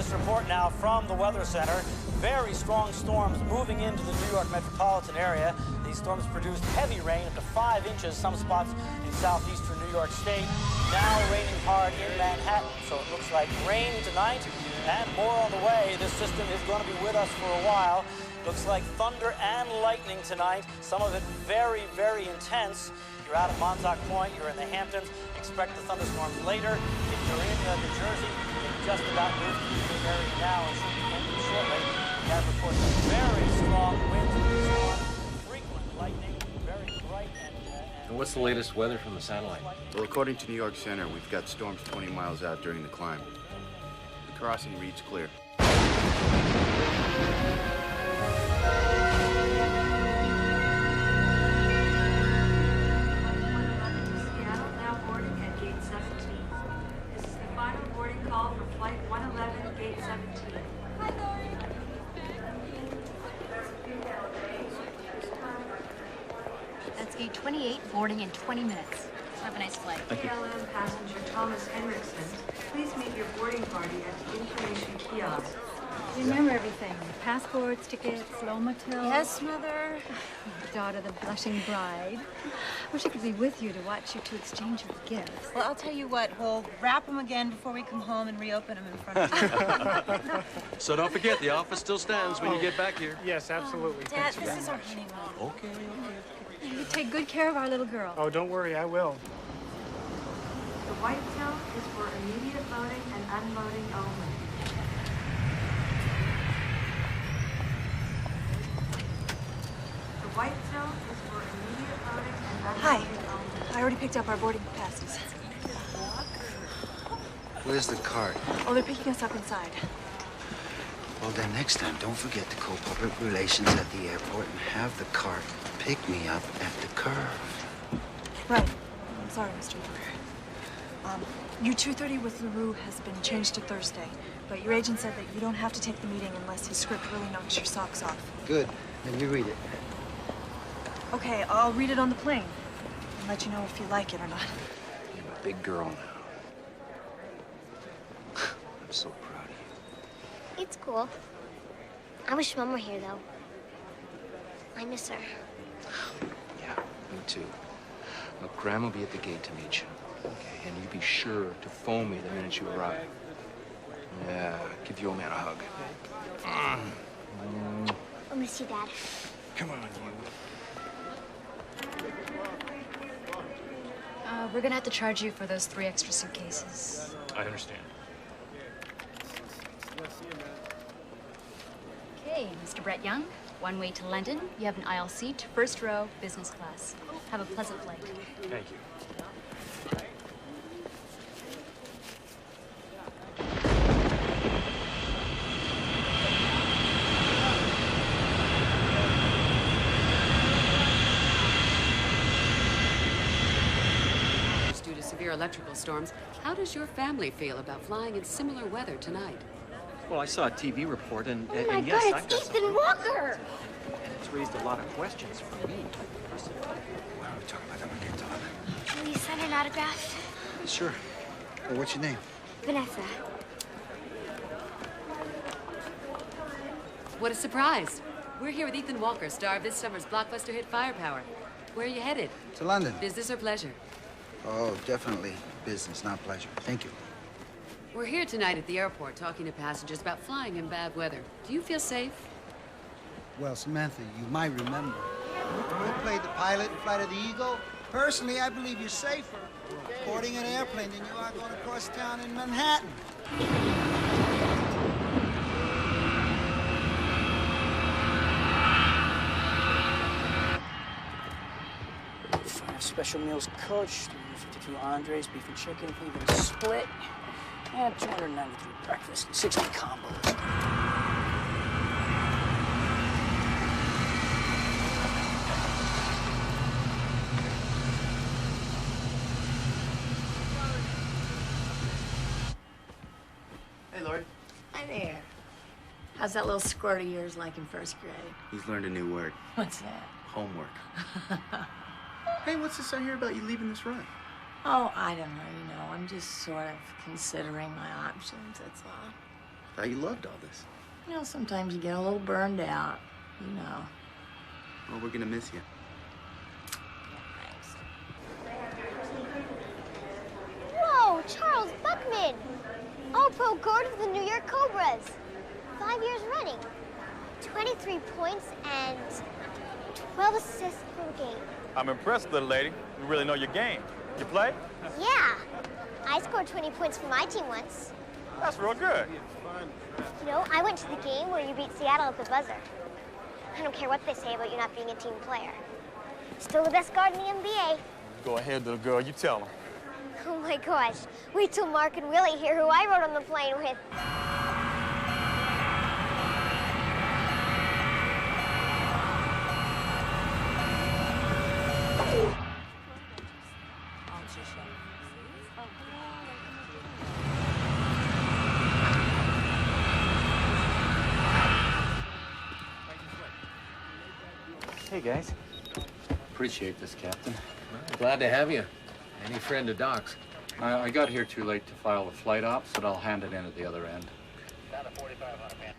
latest report now from the Weather Center. Very strong storms moving into the New York metropolitan area. These storms produced heavy rain up to 5 inches, some spots in southeastern New York State. Now raining hard in Manhattan, so it looks like rain tonight and more on the way. This system is going to be with us for a while. Looks like thunder and lightning tonight, some of it very, very intense. You're out at Montauk Point, you're in the Hamptons, expect the thunderstorms later. If you're in New Jersey, they've just about moved to the area now and should be ending shortly. We have reports of very strong winds in the storm, frequent lightning, very bright And what's the latest weather from the satellite? Well, according to New York Center, we've got storms 20 miles out during the climb. The crossing reads clear. That's gate 28, boarding in 20 minutes. Have a nice flight. Thank you. KLM passenger Thomas Henriksen, please meet your boarding party at the information kiosk. You remember everything. Passports, tickets, low motel. Yes, Mother. Daughter, the blushing bride. Wish I could be with you to watch you two exchange your gifts. Well, I'll tell you what, we'll wrap them again before we come home and reopen them in front of you. So don't forget, the office still stands when you get back here. Yes, absolutely. Dad, this is our honeymoon. Okay. You take good care of our little girl. Oh, don't worry, I will. The white zone is for immediate loading and unloading only. The white zone is for immediate loading and unloading only. I already picked up our boarding passes. Where's the cart? Oh, they're picking us up inside. Well, then next time, don't forget to call public relations at the airport and have the cart pick me up at the curve. Right. I'm sorry, Mr. Walker. Your 2:30 with LaRue has been changed to Thursday, but your agent said that you don't have to take the meeting unless his script really knocks your socks off. Good. Then you read it. Okay, I'll read it on the plane and let you know if you like it or not. You're a big girl now. I'm so proud of you. It's cool. I wish Mom were here, though. I miss her. Yeah, me too. Look, Grandma will be at the gate to meet you. Okay, and you be sure to phone me the minute you arrive. Yeah, give the old man a hug. I'll miss you, Dad. Come on, you. We're gonna have to charge you for those 3 extra suitcases. I understand. Okay, Mr. Brett Young, one way to London. You have an aisle seat, first row, business class. Have a pleasant flight. Thank you. Due to severe electrical storms, how does your family feel about flying in similar weather tonight? Well, I saw a TV report, and, Oh my and yes, God, I it's got Ethan Walker! and it's raised a lot of questions for me. Why don't we talk about that when we get to London? Can you sign an autograph? Sure. Well, what's your name? Vanessa. What a surprise! We're here with Ethan Walker, star of this summer's blockbuster hit Firepower. Where are you headed? To London. Business or pleasure? Oh, definitely business, not pleasure. Thank you. We're here tonight at the airport talking to passengers about flying in bad weather. Do you feel safe? Well, Samantha, you might remember. You played the pilot in Flight of the Eagle. Personally, I believe you're safer boarding an airplane than you are going across town in Manhattan. Special meals coach, 352 entrees, beef and chicken, even split, and 293 breakfast, 60 combos. Hey, Lord. Hi there. How's that little squirt of yours like in first grade? He's learned a new word. What's that? Homework. Hey, what's this I hear about you leaving this run? Oh, I don't really know. I'm just sort of considering my options, that's all. thought you loved all this. You know, sometimes you get a little burned out, you know. Well, we're gonna miss you. Whoa, Charles Buckman! All-Pro guard of the New York Cobras. 5 years running. 23 points and 12 assists per game. I'm impressed, little lady. You really know your game. You play? Yeah. I scored 20 points for my team once. That's real good. You know, I went to the game where you beat Seattle at the buzzer. I don't care what they say about you not being a team player. Still the best guard in the NBA. Go ahead, little girl. You tell them. Oh my gosh. Wait till Mark and Willie hear who I rode on the plane with. Hey, guys. Appreciate this, Captain. Well, glad to have you. Any friend of Doc's. I got here too late to file the flight ops, but I'll hand it in at the other end. Down to 4,500, man.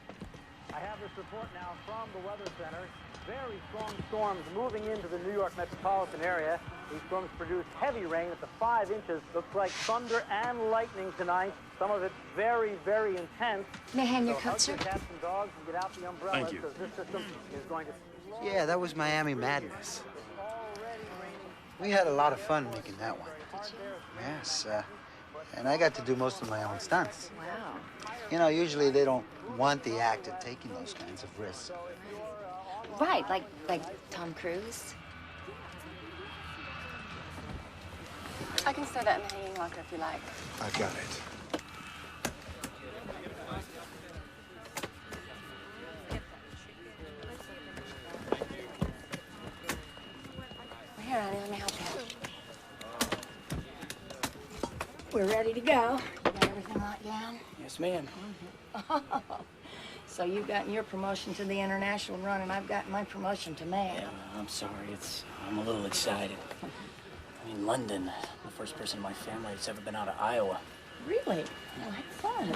I have this report now from the Weather Center. Very strong storms moving into the New York metropolitan area. These storms produced heavy rain up to 5 inches. Looks like thunder and lightning tonight. Some of it very, very intense. May I hand your coat, sir? Cats and dogs and get out the umbrellas. Thank you. Because this system is going to... Yeah, that was Miami Madness. We had a lot of fun making that one. Yes, and I got to do most of my own stunts. Wow. You know, usually they don't want the actor taking those kinds of risks. Right, like Tom Cruise. I can store that in the hanging locker if you like. I got it. Here, honey, let me help you. We're ready to go. You got everything locked down? Yes, ma'am. So you've gotten your promotion to the international run, and I've gotten my promotion to man. Yeah, I'm sorry. I'm a little excited. I mean, London, the first person in my family that's ever been out of Iowa. Really? Well, have fun.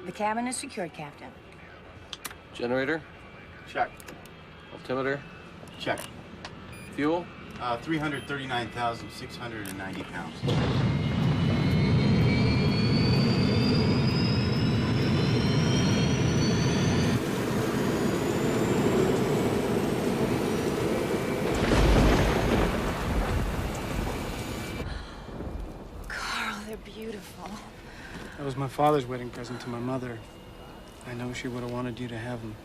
The cabin is secured, Captain. Generator? Check. Altimeter? Check. Fuel? 339,690 pounds. Carl, they're beautiful. That was my father's wedding present to my mother. I know she would have wanted you to have them.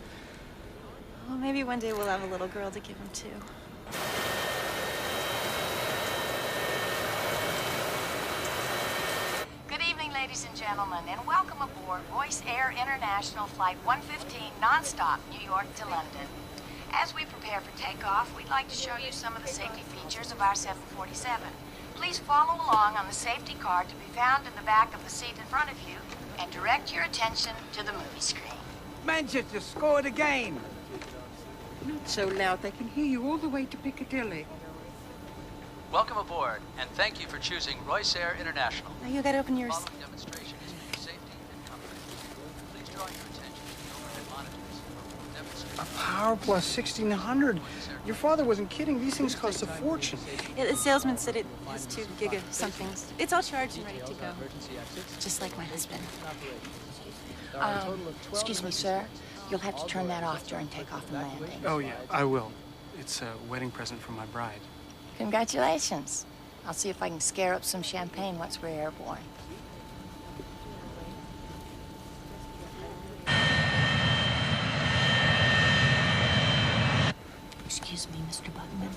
Well, maybe one day we'll have a little girl to give him to. Good evening, ladies and gentlemen, and welcome aboard Voice Air International Flight 115 nonstop, New York to London. As we prepare for takeoff, we'd like to show you some of the safety features of our 747. Please follow along on the safety card to be found in the back of the seat in front of you, and direct your attention to the movie screen. Manchester scored again. Not so loud, they can hear you all the way to Piccadilly. Welcome aboard, and thank you for choosing Royce Air International. Now you gotta open yours. Following demonstration is for safety and comfort. Please draw your attention to the overhead monitors. A Power Plus 1600. Your father wasn't kidding. These things cost a fortune. Yeah, the salesman said it has 2 giga somethings. It's all charged and ready to go. Just like my husband. Excuse me, sir. You'll have to turn that off during takeoff and landing. Oh, yeah, I will. It's a wedding present from my bride. Congratulations. I'll see if I can scare up some champagne once we're airborne. Excuse me, Mr. Buckman.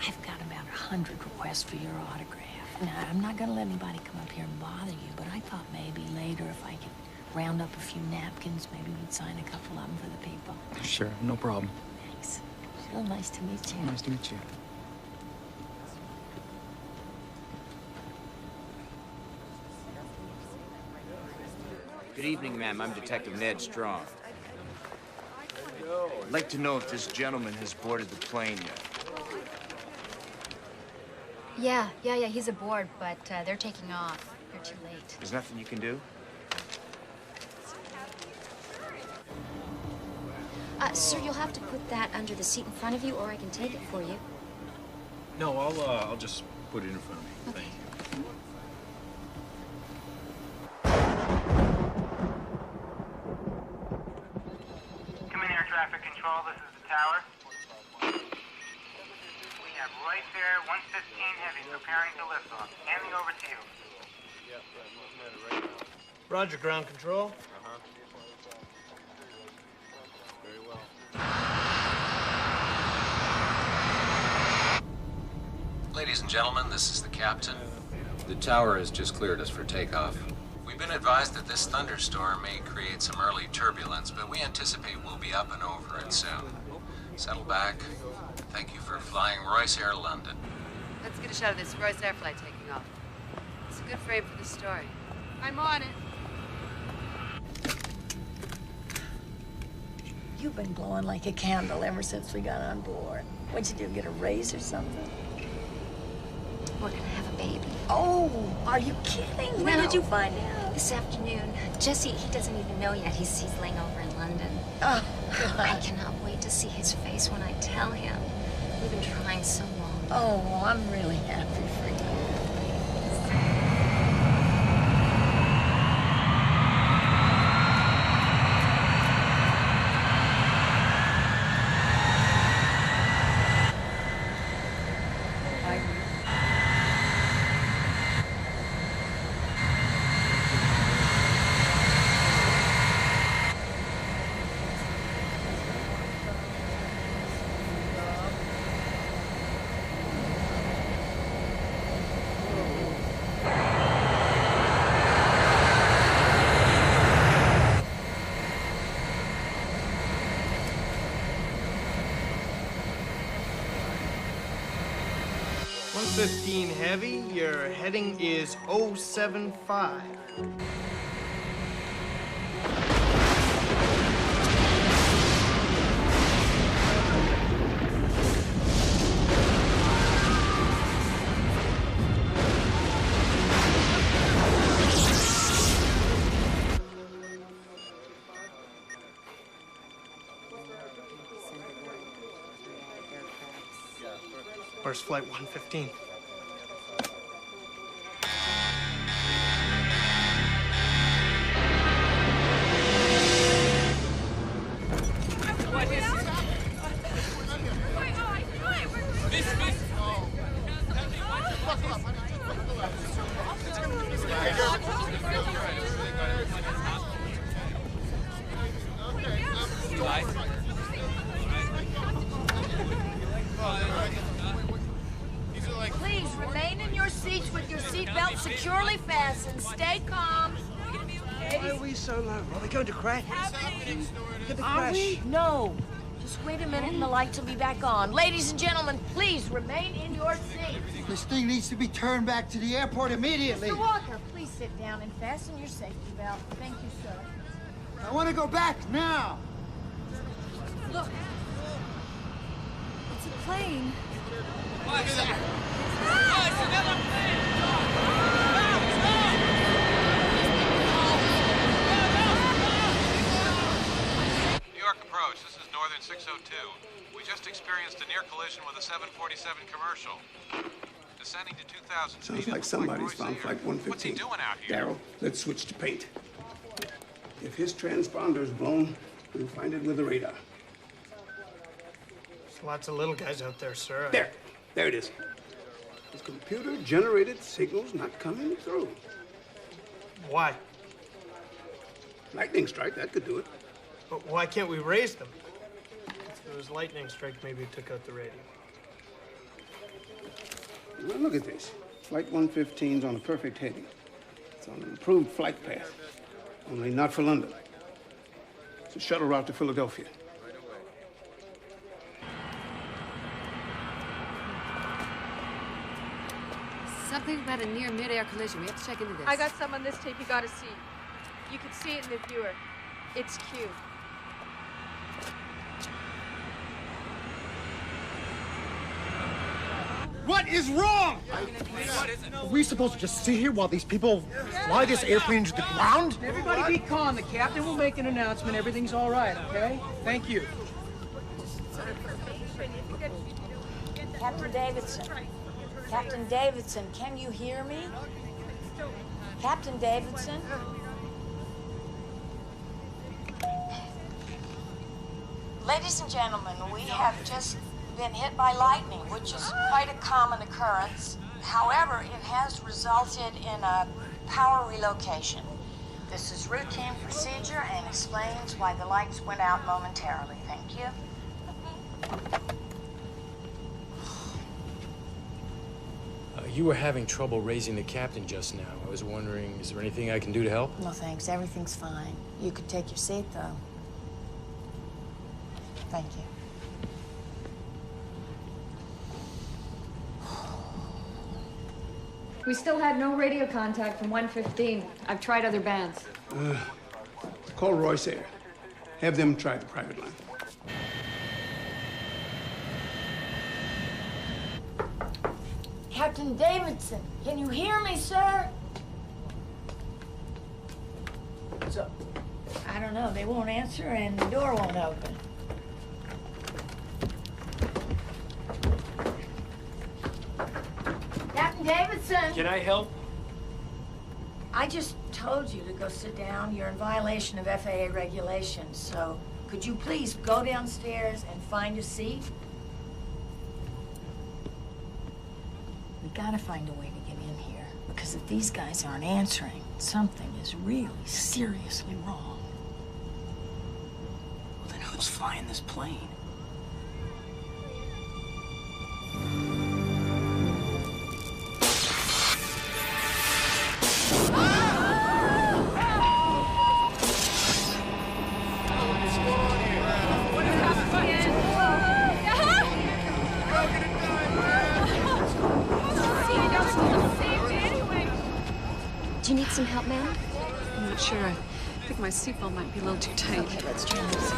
I've got about 100 requests for your autograph. Now, I'm not going to let anybody come up here and bother you, but I thought maybe later if I could round up a few napkins, maybe we'd sign a couple of them for the people. Sure, no problem. Thanks. Real nice to meet you. Nice to meet you. Good evening, ma'am. I'm Detective Ned Strong. I'd like to know if this gentleman has boarded the plane yet. Yeah, he's aboard, but they're taking off. They're too late. There's nothing you can do? Sir, you'll have to put that under the seat in front of you, or I can take it for you. No, I'll just put it in front of me. Okay. Thank you. Come in air traffic control. This is the tower. We have Royce Air 115 Heavy preparing to lift off. Handing over to you. Roger, ground control. Very well. Ladies and gentlemen, this is the captain. The tower has just cleared us for takeoff. We've been advised that this thunderstorm may create some early turbulence, but we anticipate we'll be up and over it soon. Settle back. Thank you for flying Royce Air London. Let's get a shot of this Royce Air flight taking off. It's a good frame for the story. I'm on it. You've been glowing like a candle ever since we got on board. What'd you do, get a raise or something? We're gonna have a baby. Oh, are you kidding? When did you find out? This afternoon. Jesse, he doesn't even know yet. He's laying over in London. Oh, I cannot wait to see his face when I tell him. We've been trying so long. Oh, I'm really happy for you. Heavy, your heading is 075. Where's flight 115? Please remain in your seats with your seatbelt securely fastened. Stay calm. Why are we so low? Are we going to crash? Look at the Are crash. we? No. Just wait a minute and the lights will be back on. Ladies and gentlemen, please remain in your seats. This thing needs to be turned back to the airport immediately. Mr. Walker, please sit down and fasten your safety belt. Thank you, sir. I want to go back now. Look. It's a plane. What's that? Oh, it's another plane! New York approach. This is Northern 602. We just experienced a near collision with a 747 commercial. Descending to 2,000 feet. Sounds like somebody's found flight 115. What's he doing out here? Daryl, let's switch to paint. If his transponder's blown, we'll find it with the radar. There's lots of little guys out there, sir. There it is. His computer-generated signal's not coming through. Why? Lightning strike, that could do it. But why can't we raise them? If it was lightning strike, maybe it took out the radio. Now look at this. Flight 115's on a perfect heading. It's on an improved flight path, only not for London. It's a shuttle route to Philadelphia. Something about a near mid-air collision. We have to check into this. I got some on this tape you gotta see. You can see it in the viewer. It's Q. What is wrong? Are we supposed to just sit here while these people fly this airplane into the ground? Everybody be calm. The captain will make an announcement. Everything's all right, okay? Thank you. Captain Davidson. Captain Davidson, can you hear me? Captain Davidson? Ladies and gentlemen, we have just been hit by lightning, which is quite a common occurrence. However, it has resulted in a power relocation. This is routine procedure and explains why the lights went out momentarily. Thank you. You were having trouble raising the captain just now. I was wondering, is there anything I can do to help? No thanks, everything's fine. You could take your seat, though. Thank you. We still had no radio contact from 115. I've tried other bands. Call Royce Air. Have them try the private line. Captain Davidson, can you hear me, sir? What's up? I don't know. They won't answer and the door won't open. Captain Davidson! Can I help? I just told you to go sit down. You're in violation of FAA regulations, so could you please go downstairs and find a seat? We gotta find a way to get in here, because if these guys aren't answering, something is really seriously wrong. Well, then who's flying this plane? Do you need some help, ma'am? I'm not sure. I think my seatbelt might be a little too tight. Okay, let's try this.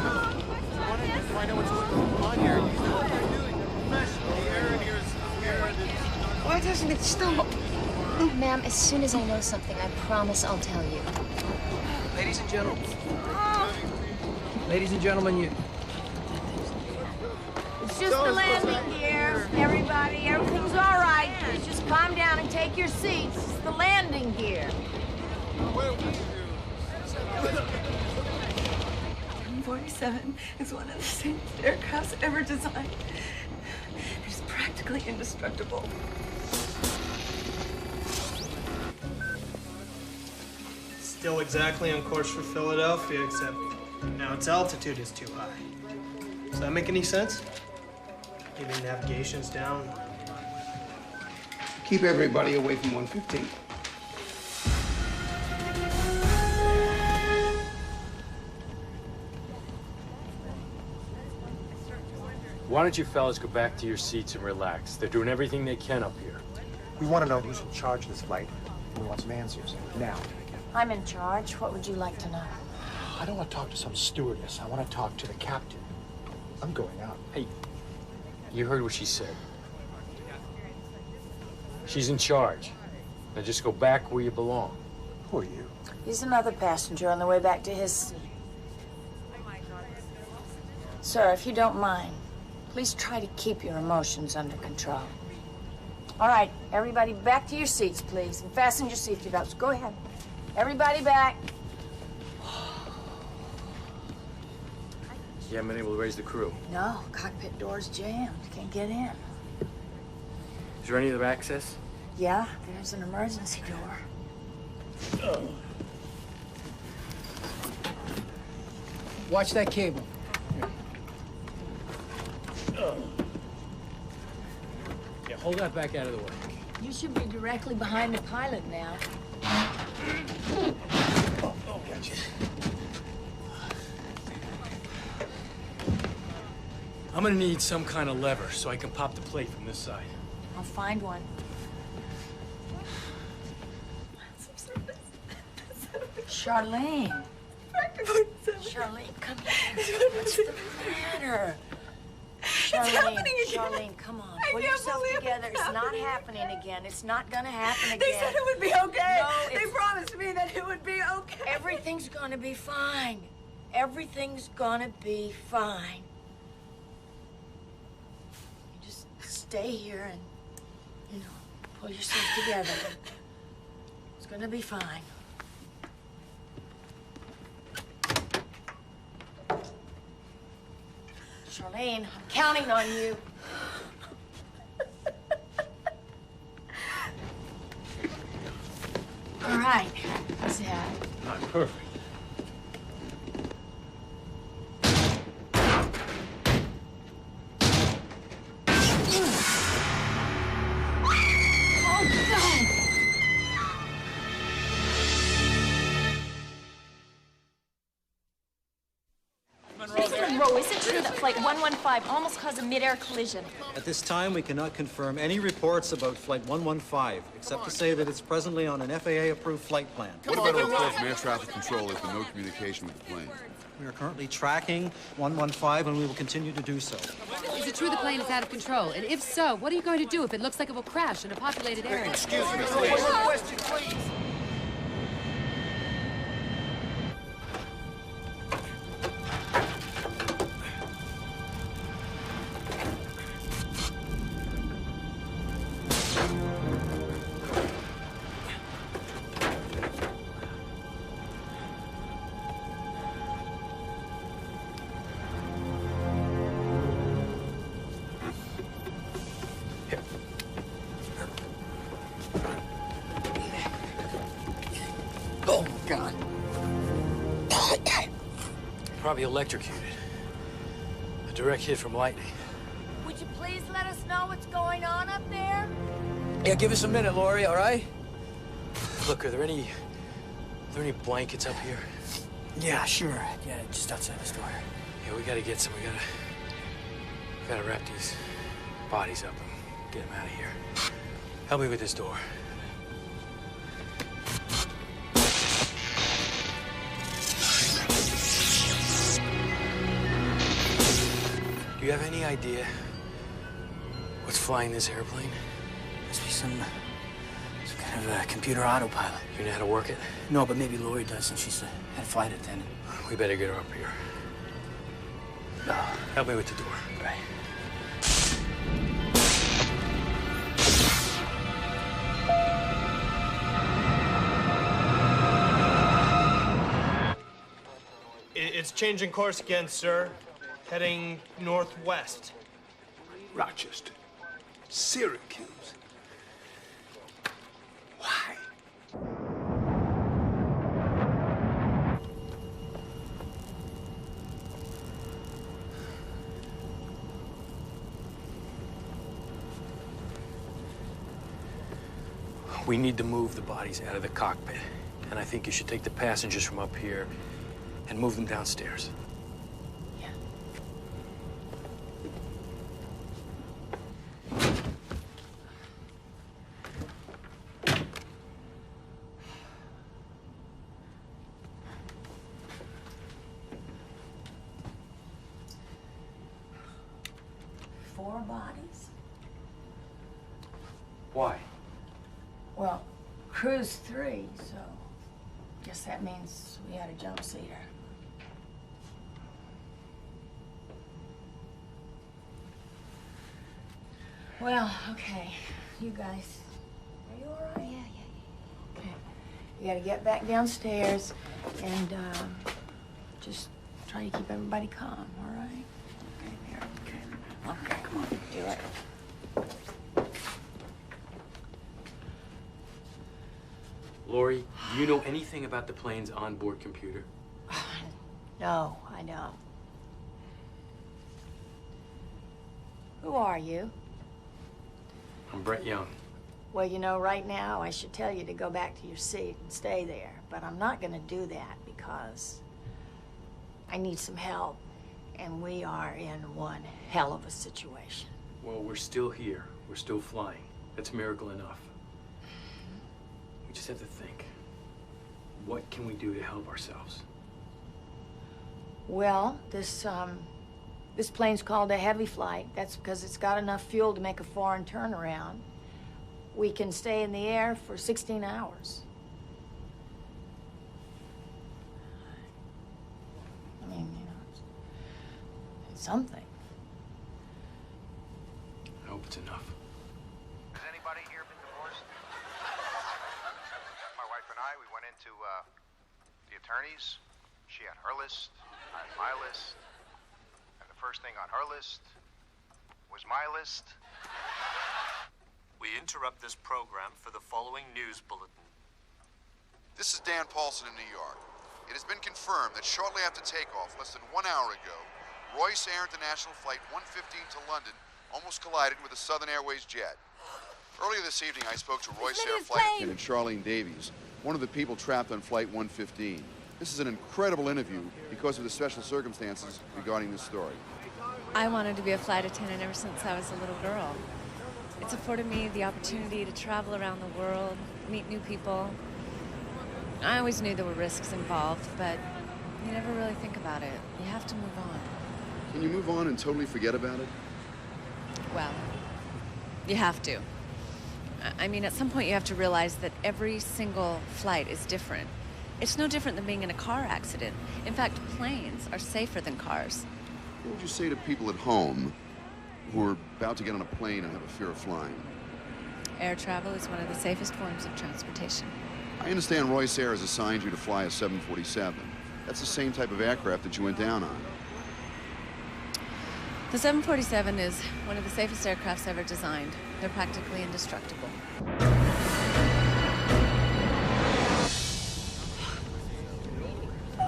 Why doesn't it stop? Ma'am, as soon as I know something, I promise I'll tell you. Ladies and gentlemen. Ladies and gentlemen, you... It's just the landing gear, everybody. Everything's all right. Please just calm down and take your seats. It's the landing gear. 47 is one of the safest aircrafts ever designed. It is practically indestructible. Still exactly on course for Philadelphia, except now its altitude is too high. Does that make any sense? Maybe navigation's down. Keep everybody away from 115. Why don't you fellas go back to your seats and relax? They're doing everything they can up here. We want to know who's in charge of this flight, and we want some answers. Now. I'm in charge. What would you like to know? I don't want to talk to some stewardess. I want to talk to the captain. I'm going out. Hey, you heard what she said. She's in charge. Now just go back where you belong. Who are you? He's another passenger on the way back to his seat. Sir, if you don't mind, please try to keep your emotions under control. All right, everybody back to your seats, please, and fasten your safety belts. Go ahead. Everybody back. You haven't been able to raise the crew. No, cockpit door's jammed. Can't get in. Is there any other access? Yeah, there's an emergency door. Watch that cable. Yeah, hold that back out of the way. You should be directly behind the pilot now. Oh, gotcha. I'm gonna need some kind of lever so I can pop the plate from this side. I'll find one. Shh. Charlene. Charlene, come here. What's the matter? happening again. Charlene, come on. I Pull can't yourself believe together. it's It's not happening happening again. It's not gonna happen again. They said it would be okay. No, They promised me that it would be okay. Everything's gonna be fine. Everything's gonna be fine. You just stay here and, you know, pull yourself together. It's gonna be fine. Charlene, I'm counting on you. All right. How's that? Not perfect. Oh, God! Monroe, is it true that Flight 115 almost caused a mid-air collision? At this time, we cannot confirm any reports about Flight 115, except to say that it's presently on an FAA-approved flight plan. What about a report from air traffic control? There's been no communication with the plane. We are currently tracking 115, and we will continue to do so. Is it true the plane is out of control? And if so, what are you going to do if it looks like it will crash in a populated area? Excuse me, please. One more question, please. Oh, God. Probably electrocuted. A direct hit from lightning. Would you please let us know what's going on up there? Yeah, give us a minute, Lori, all right? Look, are there any blankets up here? Yeah, sure. Yeah, just outside the store. Yeah, we gotta get some. We gotta wrap these bodies up and get them out of here. Help me with this door. Do you have any idea what's flying this airplane? Must be some kind of a computer autopilot. You know how to work it? No, but maybe Lori does, since she's a head flight attendant. We better get her up here. No, help me with the door. Right. It's changing course again, sir. Heading northwest. Rochester. Syracuse. Why? We need to move the bodies out of the cockpit. And I think you should take the passengers from up here and move them downstairs. Four bodies. Why? Well, crew's 3, so guess that means we had a jump seater. Well, okay. You guys, are you all right? Yeah. Okay. You gotta get back downstairs and just try to keep everybody calm, all right? Okay, there. Okay, come on, do it. Lori, do you know anything about the plane's onboard computer? No, I don't. Who are you? I'm Brett Young. Well, you know, right now, I should tell you to go back to your seat and stay there. But I'm not gonna do that because I need some help. And we are in one hell of a situation. Well, we're still here. We're still flying. That's a miracle enough. We just have to think. What can we do to help ourselves? Well, this plane's called a heavy flight. That's because it's got enough fuel to make a foreign turnaround. We can stay in the air for 16 hours. I mean, you know, it's something. I hope it's enough. Has anybody here been divorced? My wife and I, we went into the attorneys. She had her list, I had my list. And the first thing on her list was my list. We interrupt this program for the following news bulletin. This is Dan Paulson in New York. It has been confirmed that shortly after takeoff, less than 1 hour ago, Royce Air International Flight 115 to London almost collided with a Southern Airways jet. Earlier this evening, I spoke to Royce Air flight attendant Charlene Davies, one of the people trapped on Flight 115. This is an incredible interview because of the special circumstances regarding this story. I wanted to be a flight attendant ever since I was a little girl. It's afforded me the opportunity to travel around the world, meet new people. I always knew there were risks involved, but you never really think about it. You have to move on. Can you move on and totally forget about it? Well, you have to. I mean, at some point you have to realize that every single flight is different. It's no different than being in a car accident. In fact, planes are safer than cars. What would you say to people at home who are about to get on a plane and have a fear of flying? Air travel is one of the safest forms of transportation. I understand Royce Air has assigned you to fly a 747. That's the same type of aircraft that you went down on. The 747 is one of the safest aircrafts ever designed. They're practically indestructible.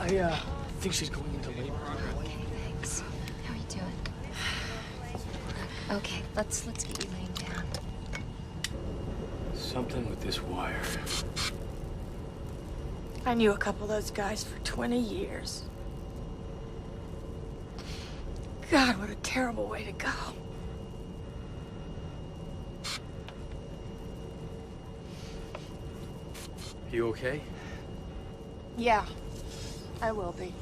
I think she's going into labor. Okay, thanks. How are you doing? Okay, let's get you laying down. Something with this wire. I knew a couple of those guys for 20 years. God, what a terrible way to go. You okay? Yeah, I will be.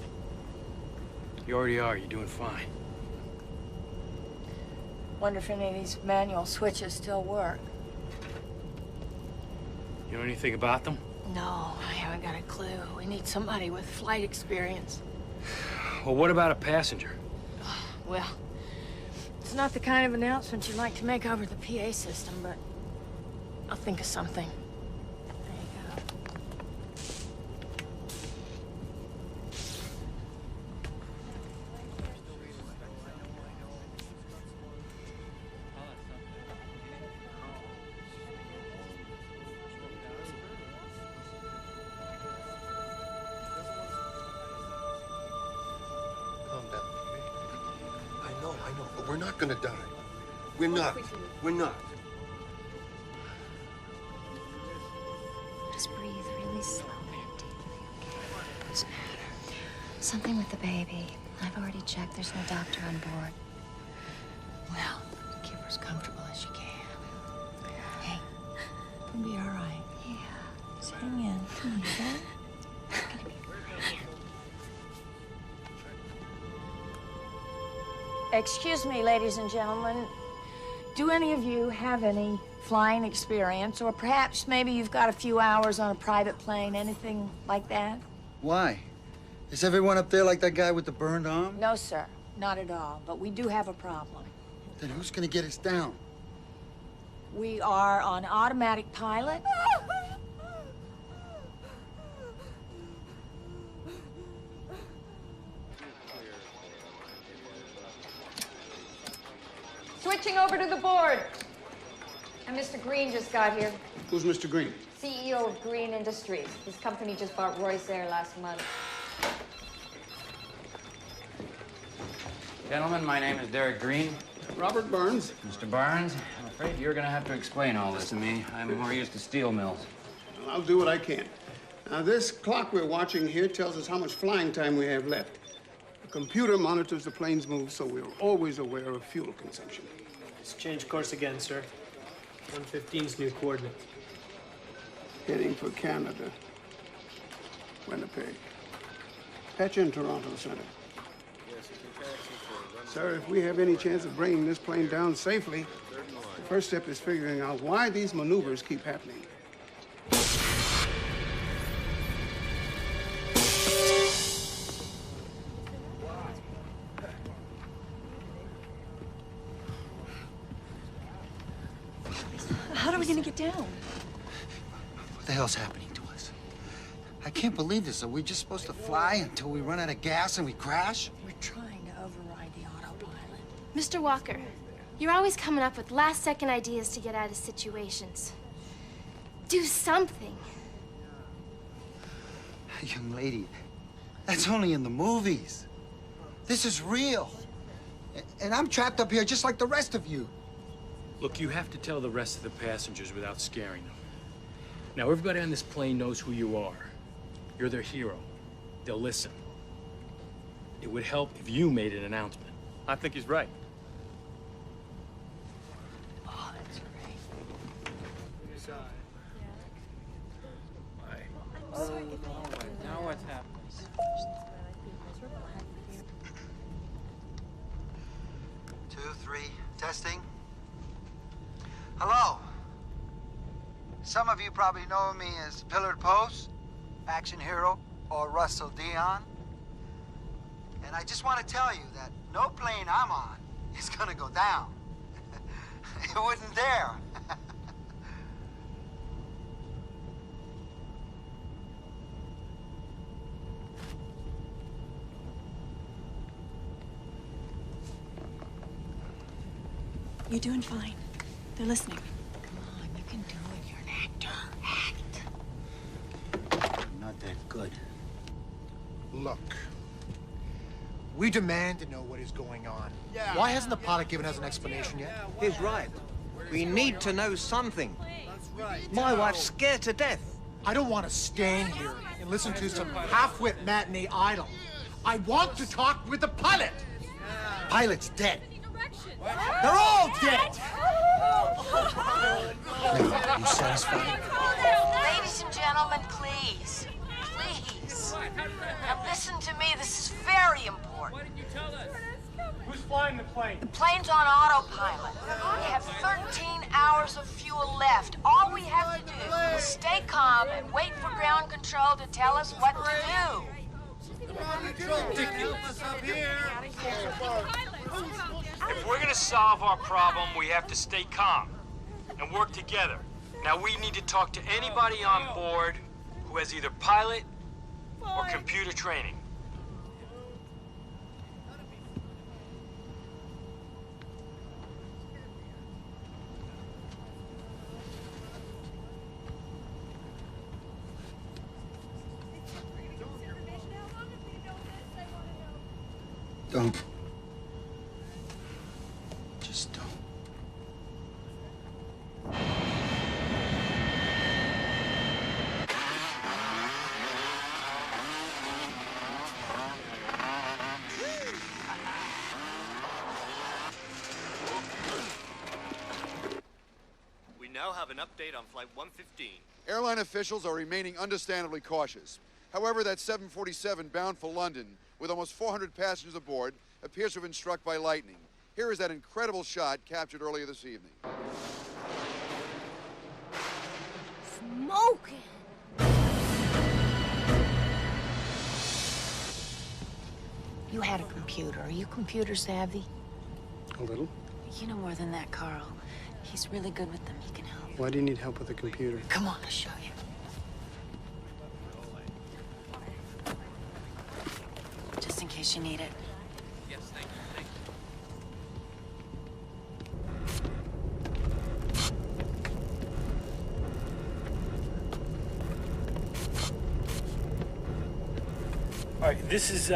You already are. You're doing fine. Wonder if any of these manual switches still work. You know anything about them? No, I haven't got a clue. We need somebody with flight experience. Well, what about a passenger? Well, it's not the kind of announcement you'd like to make over the PA system, but I'll think of something. There you go. Calm down, okay? I know, but we're not gonna die. We're not. We're not. Just breathe really slowly and deeply, okay? What's the matter? Something with the baby. I've already checked. There's no doctor on board. Well, keep her as comfortable as you can. Hey, it'll be all right. Yeah, just hang in. Come on, you got it? Excuse me, ladies and gentlemen. Do any of you have any flying experience? Or perhaps maybe you've got a few hours on a private plane, anything like that? Why? Is everyone up there like that guy with the burned arm? No, sir. Not at all. But we do have a problem. Then who's gonna get us down? We are on automatic pilot. Switching over to the board. And Mr. Green just got here. Who's Mr. Green? CEO of Green Industries. His company just bought Royce Air last month. Gentlemen, my name is Derek Green. Robert Burns. Mr. Barnes, I'm afraid you're going to have to explain all this to me. I'm more used to steel mills. Well, I'll do what I can. Now, this clock we're watching here tells us how much flying time we have left. The computer monitors the plane's move, so we're always aware of fuel consumption. Let's change course again, sir. 115's new coordinates. Heading for Canada. Winnipeg. Patch in Toronto Center. Sir, if we have any chance of bringing this plane down safely, the first step is figuring out why these maneuvers keep happening. How are we gonna get down? What the hell's happening to us? I can't believe this. Are we just supposed to fly until we run out of gas and we crash? We're trying to override the autopilot. Mr. Walker, you're always coming up with last-second ideas to get out of situations. Do something. Young lady, that's only in the movies. This is real. And I'm trapped up here just like the rest of you. Look, you have to tell the rest of the passengers without scaring them. Now, everybody on this plane knows who you are. You're their hero. They'll listen. It would help if you made an announcement. I think he's right. Oh, that's great. Now what's happening? Two, three, testing. Hello. Some of you probably know me as Pillared Post, action hero, or Russell Dion. And I just want to tell you that no plane I'm on is gonna go down. It wouldn't dare. You're doing fine. They're listening. Come on, you can do it. You're an actor. Act. I'm not that good. Look, we demand to know what is going on. Why hasn't the pilot given us an explanation yet? He's right. We need to know something. My wife's scared to death. I don't want to stand here and listen to some half-wit matinee idol. I want to talk with the pilot. Pilot's dead. They're all dead. Now, you satisfied? Ladies and gentlemen, please. Please. Now listen to me, this is very important. Who's flying the plane? The plane's on autopilot. We have 13 hours of fuel left. All we have to do is stay calm and wait for ground control to tell us what to do. If we're gonna solve our problem, we have to stay calm and work together. Now, we need to talk to anybody on board who has either pilot or computer training. Don't. Just don't. We now have an update on Flight 115. Airline officials are remaining understandably cautious. However, that 747 bound for London, with almost 400 passengers aboard, appears to have been struck by lightning. Here is that incredible shot captured earlier this evening. Smoking. You had a computer. Are you computer savvy? A little. You know more than that, Carl. He's really good with them. He can help. Why do you need help with the computer? Come on, I'll show you. Just in case you need it. Yes, thank you. Thank you. All right, this is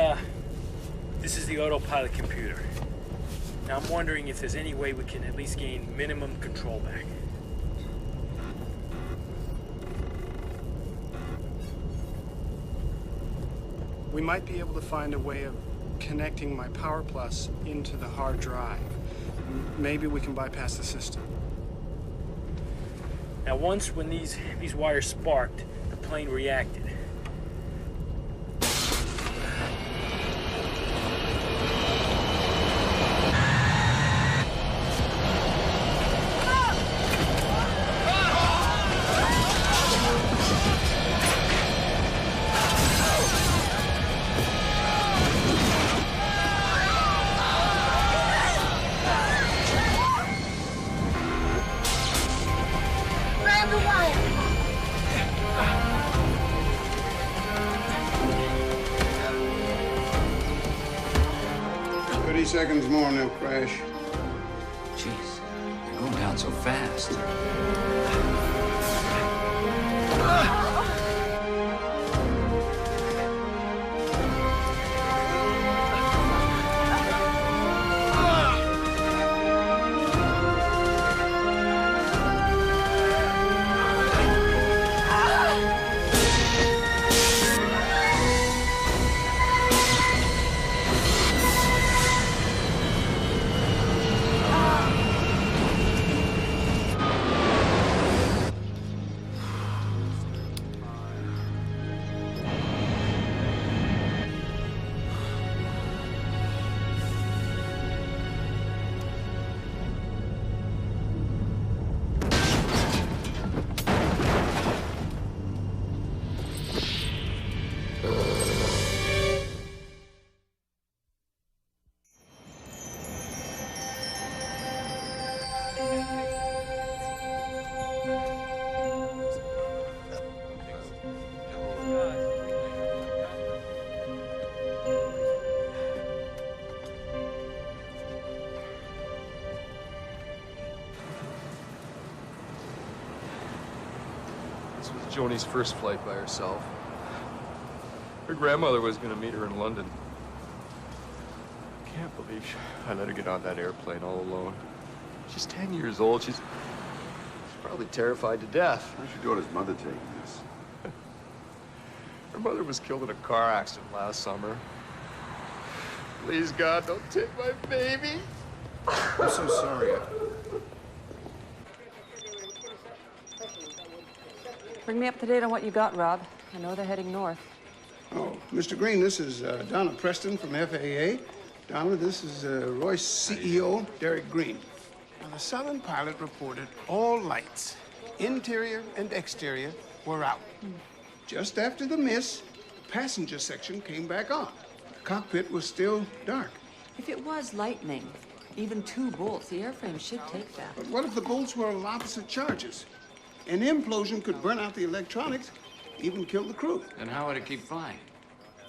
the autopilot computer. Now, I'm wondering if there's any way we can at least gain minimum control back. We might be able to find a way of connecting my Power Plus into the hard drive. Maybe we can bypass the system. Now, when these wires sparked, the plane reacted. seconds more and they'll crash. Jeez, you're going down so fast. This was Joni's first flight by herself. Her grandmother was going to meet her in London. I can't believe I let her get on that airplane all alone. She's 10 years old. She's probably terrified to death. How's your daughter's mother taking this? Her mother was killed in a car accident last summer. Please, God, don't take my baby. I'm so sorry. Bring me up to date on what you got, Rob. I know they're heading north. Oh, Mr. Green, this is Donna Preston from FAA. Donna, this is Royce CEO, Derek Green. Now, the Southern pilot reported all lights, interior and exterior, were out. Just after the miss, the passenger section came back on. The cockpit was still dark. If it was lightning, even 2 bolts, the airframe should take that. But what if the bolts were of opposite charges? An implosion could burn out the electronics, even kill the crew. Then how would it keep flying?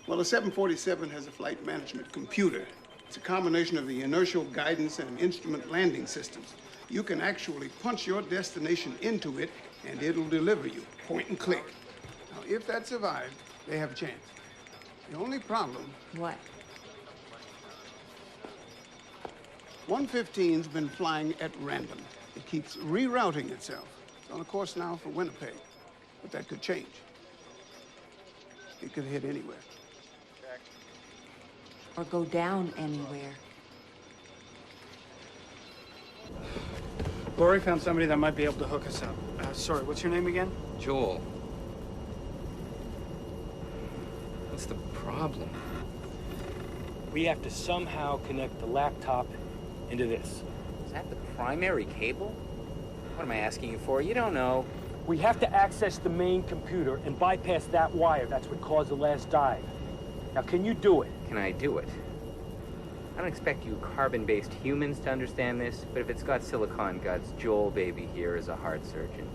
Well, a 747 has a flight management computer. It's a combination of the inertial guidance and instrument landing systems. You can actually punch your destination into it, and it'll deliver you, point and click. Now, if that survived, they have a chance. The only problem... What? 115's been flying at random. It keeps rerouting itself. It's on a course now for Winnipeg, but that could change. It could hit anywhere. Or go down anywhere. Lori found somebody that might be able to hook us up. Sorry, what's your name again? Joel. What's the problem? We have to somehow connect the laptop into this. Is that the primary cable? What am I asking you for? You don't know. We have to access the main computer and bypass that wire. That's what caused the last dive. Now, can you do it? Can I do it? I don't expect you carbon-based humans to understand this, but if it's got silicon guts, Joel baby here is a heart surgeon.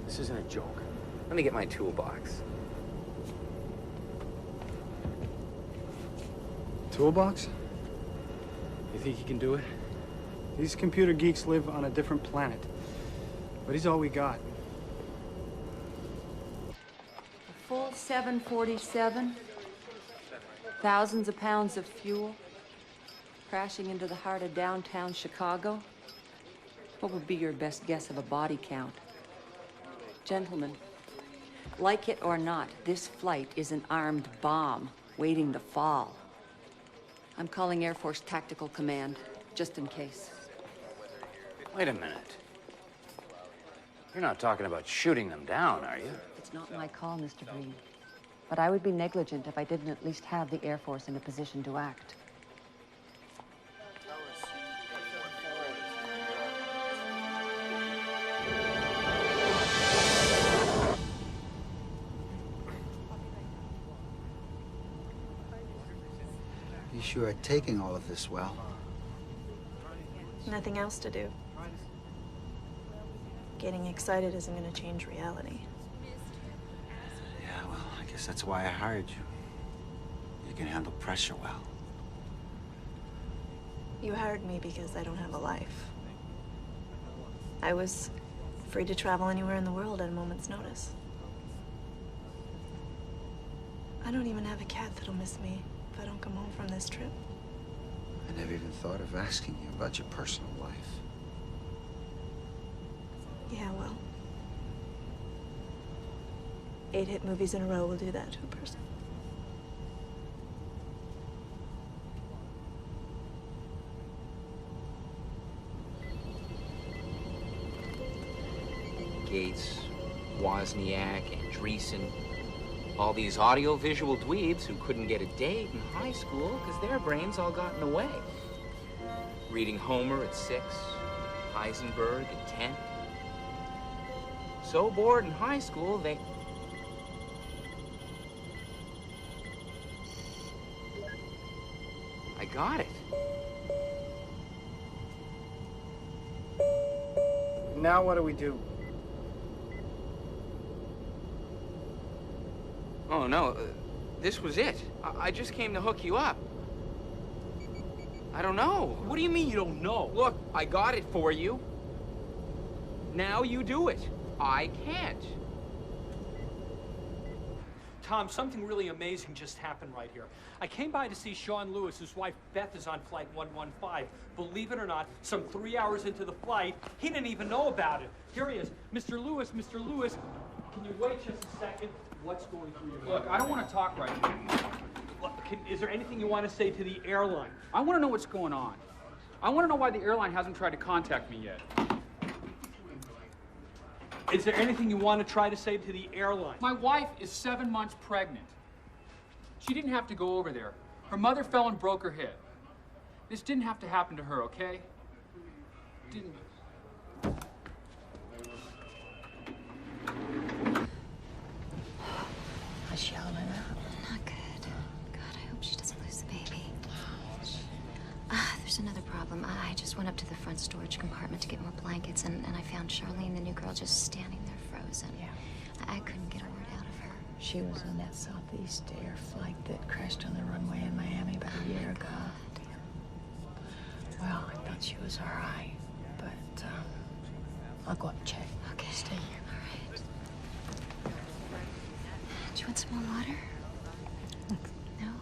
This isn't a joke. Let me get my toolbox. Toolbox? You think you can do it? These computer geeks live on a different planet. But he's all we got. A full 747, thousands of pounds of fuel, crashing into the heart of downtown Chicago. What would be your best guess of a body count? Gentlemen, like it or not, this flight is an armed bomb waiting to fall. I'm calling Air Force Tactical Command, just in case. Wait a minute. You're not talking about shooting them down, are you? It's not my call, Mr. Green. But I would be negligent if I didn't at least have the Air Force in a position to act. You sure are taking all of this well. Nothing else to do. Getting excited isn't going to change reality. Yeah, well, I guess that's why I hired you. You can handle pressure well. You hired me because I don't have a life. I was free to travel anywhere in the world at a moment's notice. I don't even have a cat that'll miss me if I don't come home from this trip. I never even thought of asking you about your personal life. Yeah, well, 8 hit movies in a row will do that to a person. Gates, Wozniak, Andreessen, all these audio-visual dweebs who couldn't get a date in high school because their brains all got in the way. Reading Homer at 6, Heisenberg at 10. So bored in high school, they... I got it. Now what do we do? Oh, no. This was it. I just came to hook you up. I don't know. What do you mean you don't know? Look, I got it for you. Now you do it. I can't. Tom, something really amazing just happened right here. I came by to see Sean Lewis, whose wife Beth is on flight 115. Believe it or not, some 3 hours into the flight, he didn't even know about it. Here he is. Mr. Lewis, can you wait just a second? What's going through your mind? Look, I don't want to talk right now. Look, is there anything you want to say to the airline? I want to know what's going on. I want to know why the airline hasn't tried to contact me yet. Is there anything you want to try to say to the airline? My wife is 7 months pregnant. She didn't have to go over there. Her mother fell and broke her hip. This didn't have to happen to her, okay? Didn't. How's she holding up? Not good. God, I hope she doesn't lose the baby. There's another problem. I just went up to the front storage compartment to get more blankets, and I found Charlene, the new girl, just standing there frozen. Yeah. I couldn't get a word out of her. She was on that Southeast Air flight that crashed on the runway in Miami about a year ago. Well, I thought she was all right, but I'll go up and check. Okay. Stay here. All right. Do you want some more water? No?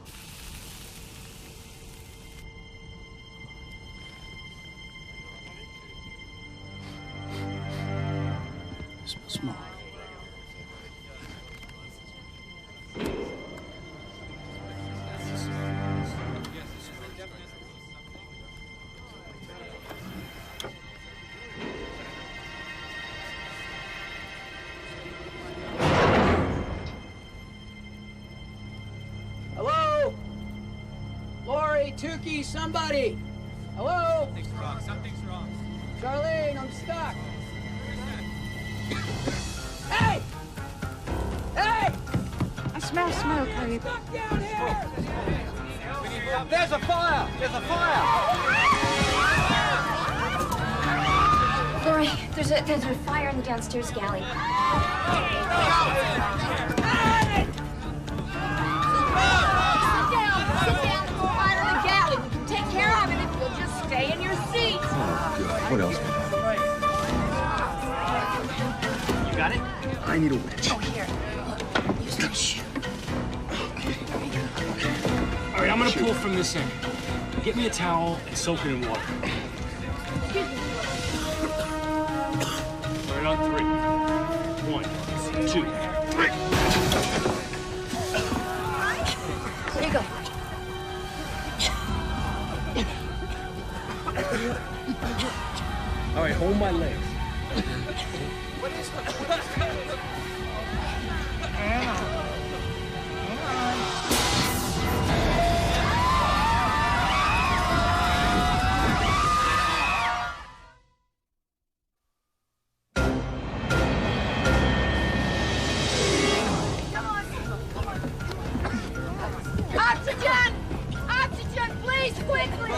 Small. Hello? Lori, Tukey, somebody! Hello? Something's wrong. Something's wrong. Charlene, I'm stuck. Hey! Hey! I smell smoke, honey. Stuck down here! There's a fire! There's a fire! Lori, there's a fire in the downstairs galley. Sit down. There's a fire in the galley. We can take care of it if you'll just stay in your seat. Oh, good. What else? You got it? I need a winch. Oh, here. Look, use that shoe. All right, I'm gonna pull from this end. Get me a towel and soak it in water. All right, on 3. 1, 2, 3. There you go. All right, hold my legs. Oxygen! Oxygen, please, quickly!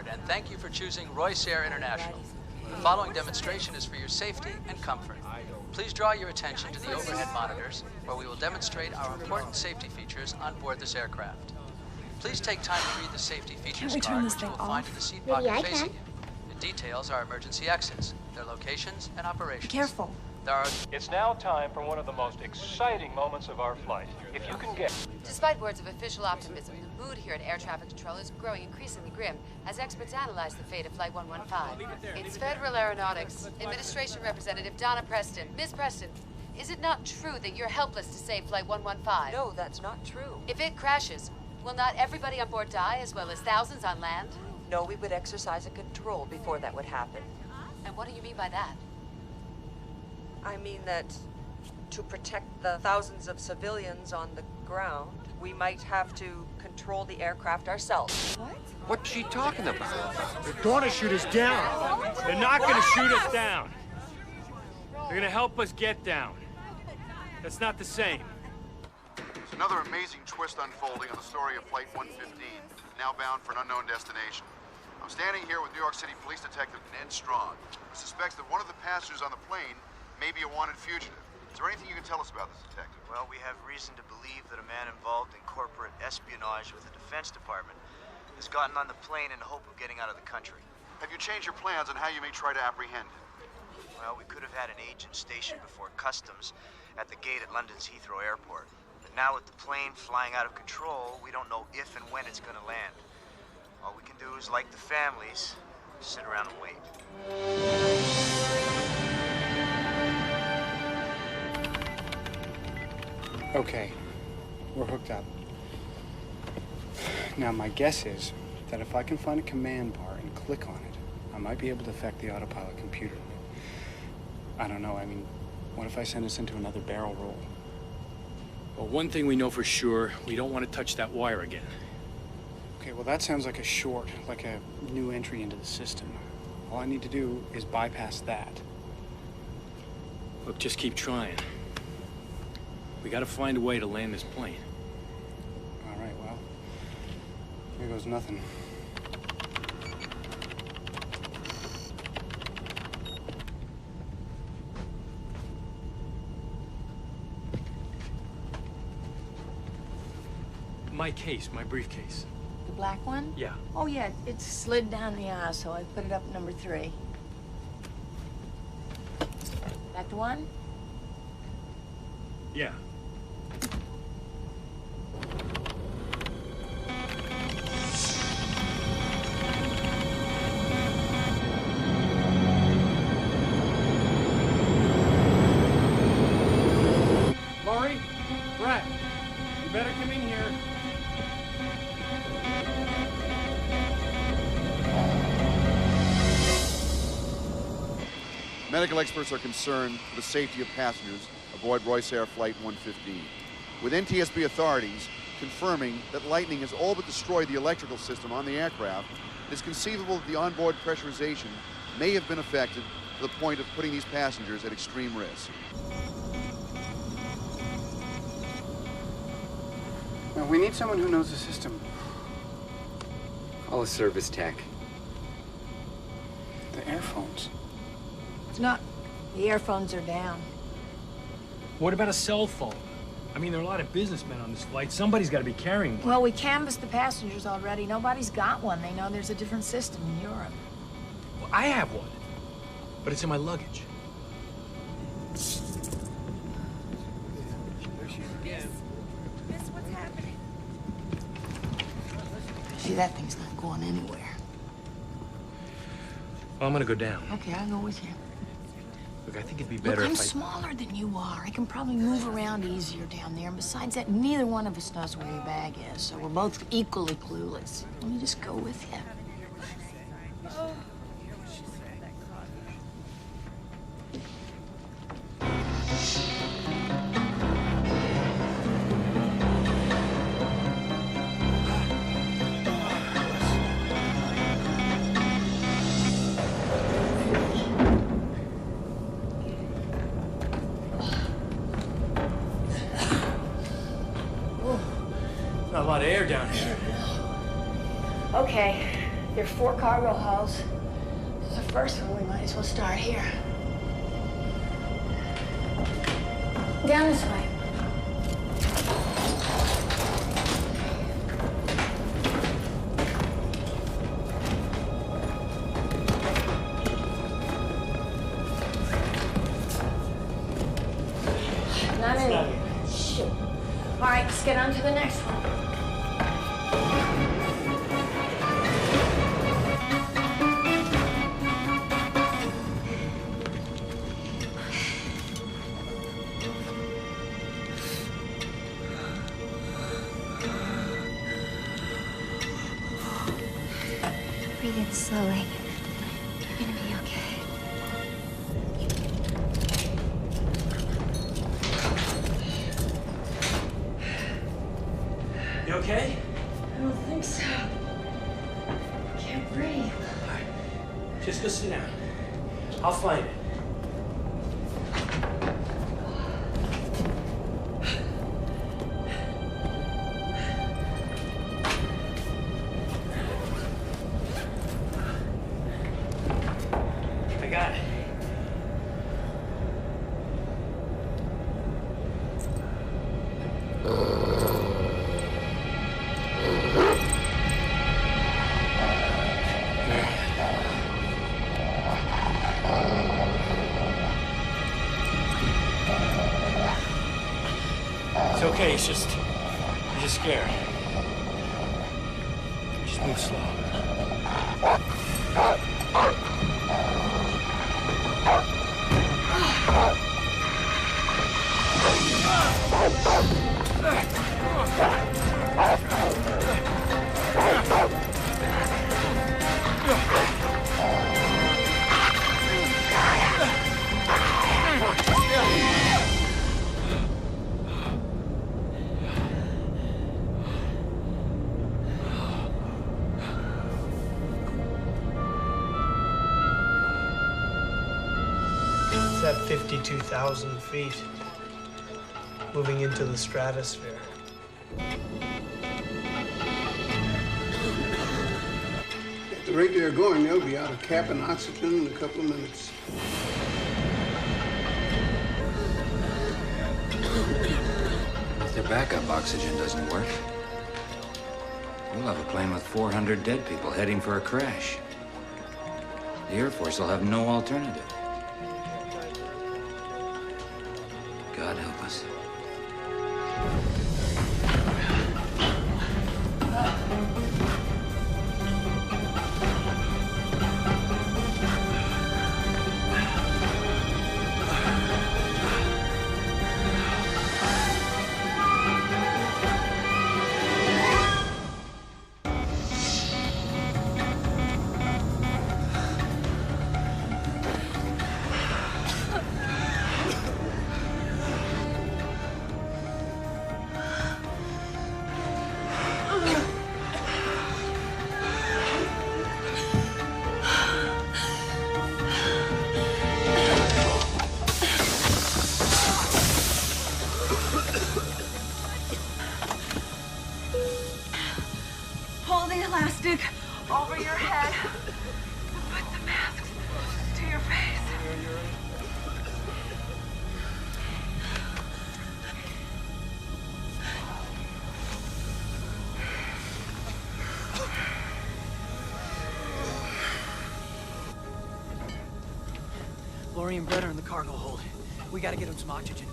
and thank you for choosing Royce Air International. The following demonstration is for your safety and comfort. Please draw your attention to the overhead monitors, where we will demonstrate our important safety features on board this aircraft. Please take time to read the safety features card, which you will find in the seat pocket facing you. It details our emergency exits, their locations, and operations. Careful. It's now time for one of the most exciting moments of our flight. If you can get... Despite words of official optimism, the mood here at Air Traffic Control is growing increasingly grim as experts analyze the fate of Flight 115. It's Federal Aeronautics Administration Representative Donna Preston. Miss Preston, is it not true that you're helpless to save Flight 115? No, that's not true. If it crashes, will not everybody on board die, as well as thousands on land? No, we would exercise a control before that would happen. And what do you mean by that? I mean that to protect the thousands of civilians on the ground, we might have to control the aircraft ourselves. What? What's she talking about? They're gonna shoot us down. They're not gonna shoot us down. They're gonna help us get down. That's not the same. It's another amazing twist unfolding on the story of Flight 115, now bound for an unknown destination. I'm standing here with New York City Police Detective Ned Strong, who suspects that one of the passengers on the plane may be a wanted fugitive. Is there anything you can tell us about this, detective? Well, we have reason to believe that a man involved in corporate espionage with the Defense Department has gotten on the plane in the hope of getting out of the country. Have you changed your plans on how you may try to apprehend him? Well, we could have had an agent stationed before customs at the gate at London's Heathrow Airport. But now with the plane flying out of control, we don't know if and when it's going to land. All we can do is, like the families, sit around and wait. Okay, we're hooked up. Now, my guess is that if I can find a command bar and click on it, I might be able to affect the autopilot computer. I don't know, I mean, what if I send us into another barrel roll? Well, one thing we know for sure, we don't want to touch that wire again. Okay, well, that sounds like a short, like a new entry into the system. All I need to do is bypass that. Look, just keep trying. We gotta find a way to land this plane. All right, well, here goes nothing. My case, my briefcase. The black one? Yeah. Oh, yeah, it slid down the aisle, so I put it up number 3. That the one? Yeah. Laurie? Brett, you better come in here. Medical experts are concerned for the safety of passengers aboard Royce Air Flight 115, with NTSB authorities confirming that lightning has all but destroyed the electrical system on the aircraft. It is conceivable that the onboard pressurization may have been affected to the point of putting these passengers at extreme risk. Now, we need someone who knows the system. Call a service tech. The airphones. It's not. The earphones are down. What about a cell phone? I mean, there are a lot of businessmen on this flight. Somebody's got to be carrying one. Well, we canvassed the passengers already. Nobody's got one. They know there's a different system in Europe. Well, I have one, but it's in my luggage. There she is again. Miss, what's happening? See, that thing's not going anywhere. Well, I'm gonna go down. Okay, I'll go with you. Look, I think it'd be better Look, I'm if I... smaller than you are. I can probably move around easier down there. And besides that, neither one of us knows where your bag is, so we're both equally clueless. Let me just go with you. Oh. Not a lot of air down here. Okay, There are 4 cargo hulls. This is the first one. We might as well start here. Down this way. Not in. Shoot. All right, let's get on to the next one. Breathe in slowly. You're gonna be okay. You okay? I don't think so. Can't breathe. Just go sit down. I'll find it. I got it. It's okay, you're just scared. Just move slow. It's at 52,000 feet, moving into the stratosphere. At the rate they're going, they'll be out of cap and oxygen in a couple of minutes. If their backup oxygen doesn't work, we'll have a plane with 400 dead people heading for a crash. The Air Force will have no alternative. God help us. Pull the elastic over your head and put the mask to your face. Lori and Brett are in the cargo hold. We gotta get them some oxygen.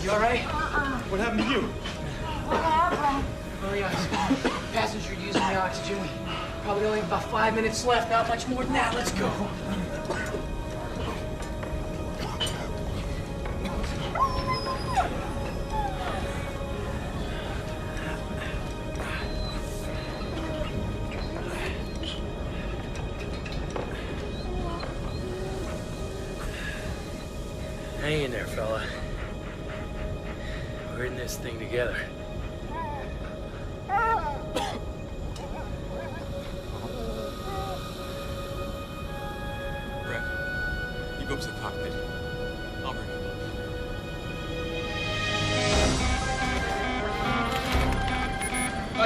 You all right? What happened to you? What happened? Hurry up. Passenger using the oxygen. Probably only about 5 minutes left. Not much more than that. Let's go. Hang in there, fella. We're in this thing together. Brett, you go up to the cockpit.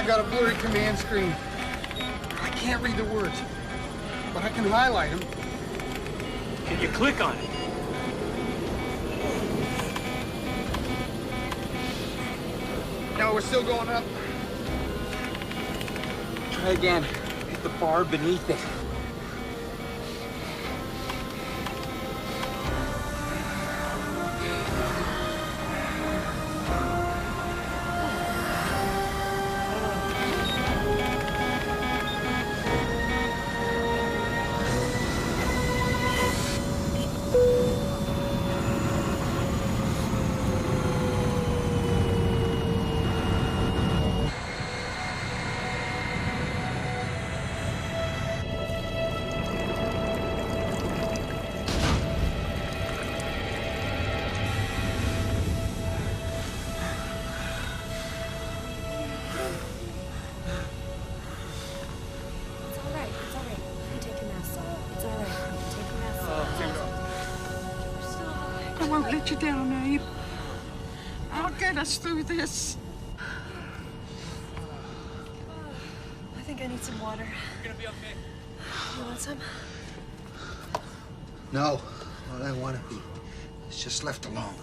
got a blurry command screen. I can't read the words, but I can highlight them. Can you click on it? No, we're still going up. Try again. Hit the bar beneath it. I won't let you down, Abe. I'll get us through this. I think I need some water. You're gonna be okay. You want some? No, I don't want to be. It's just left alone.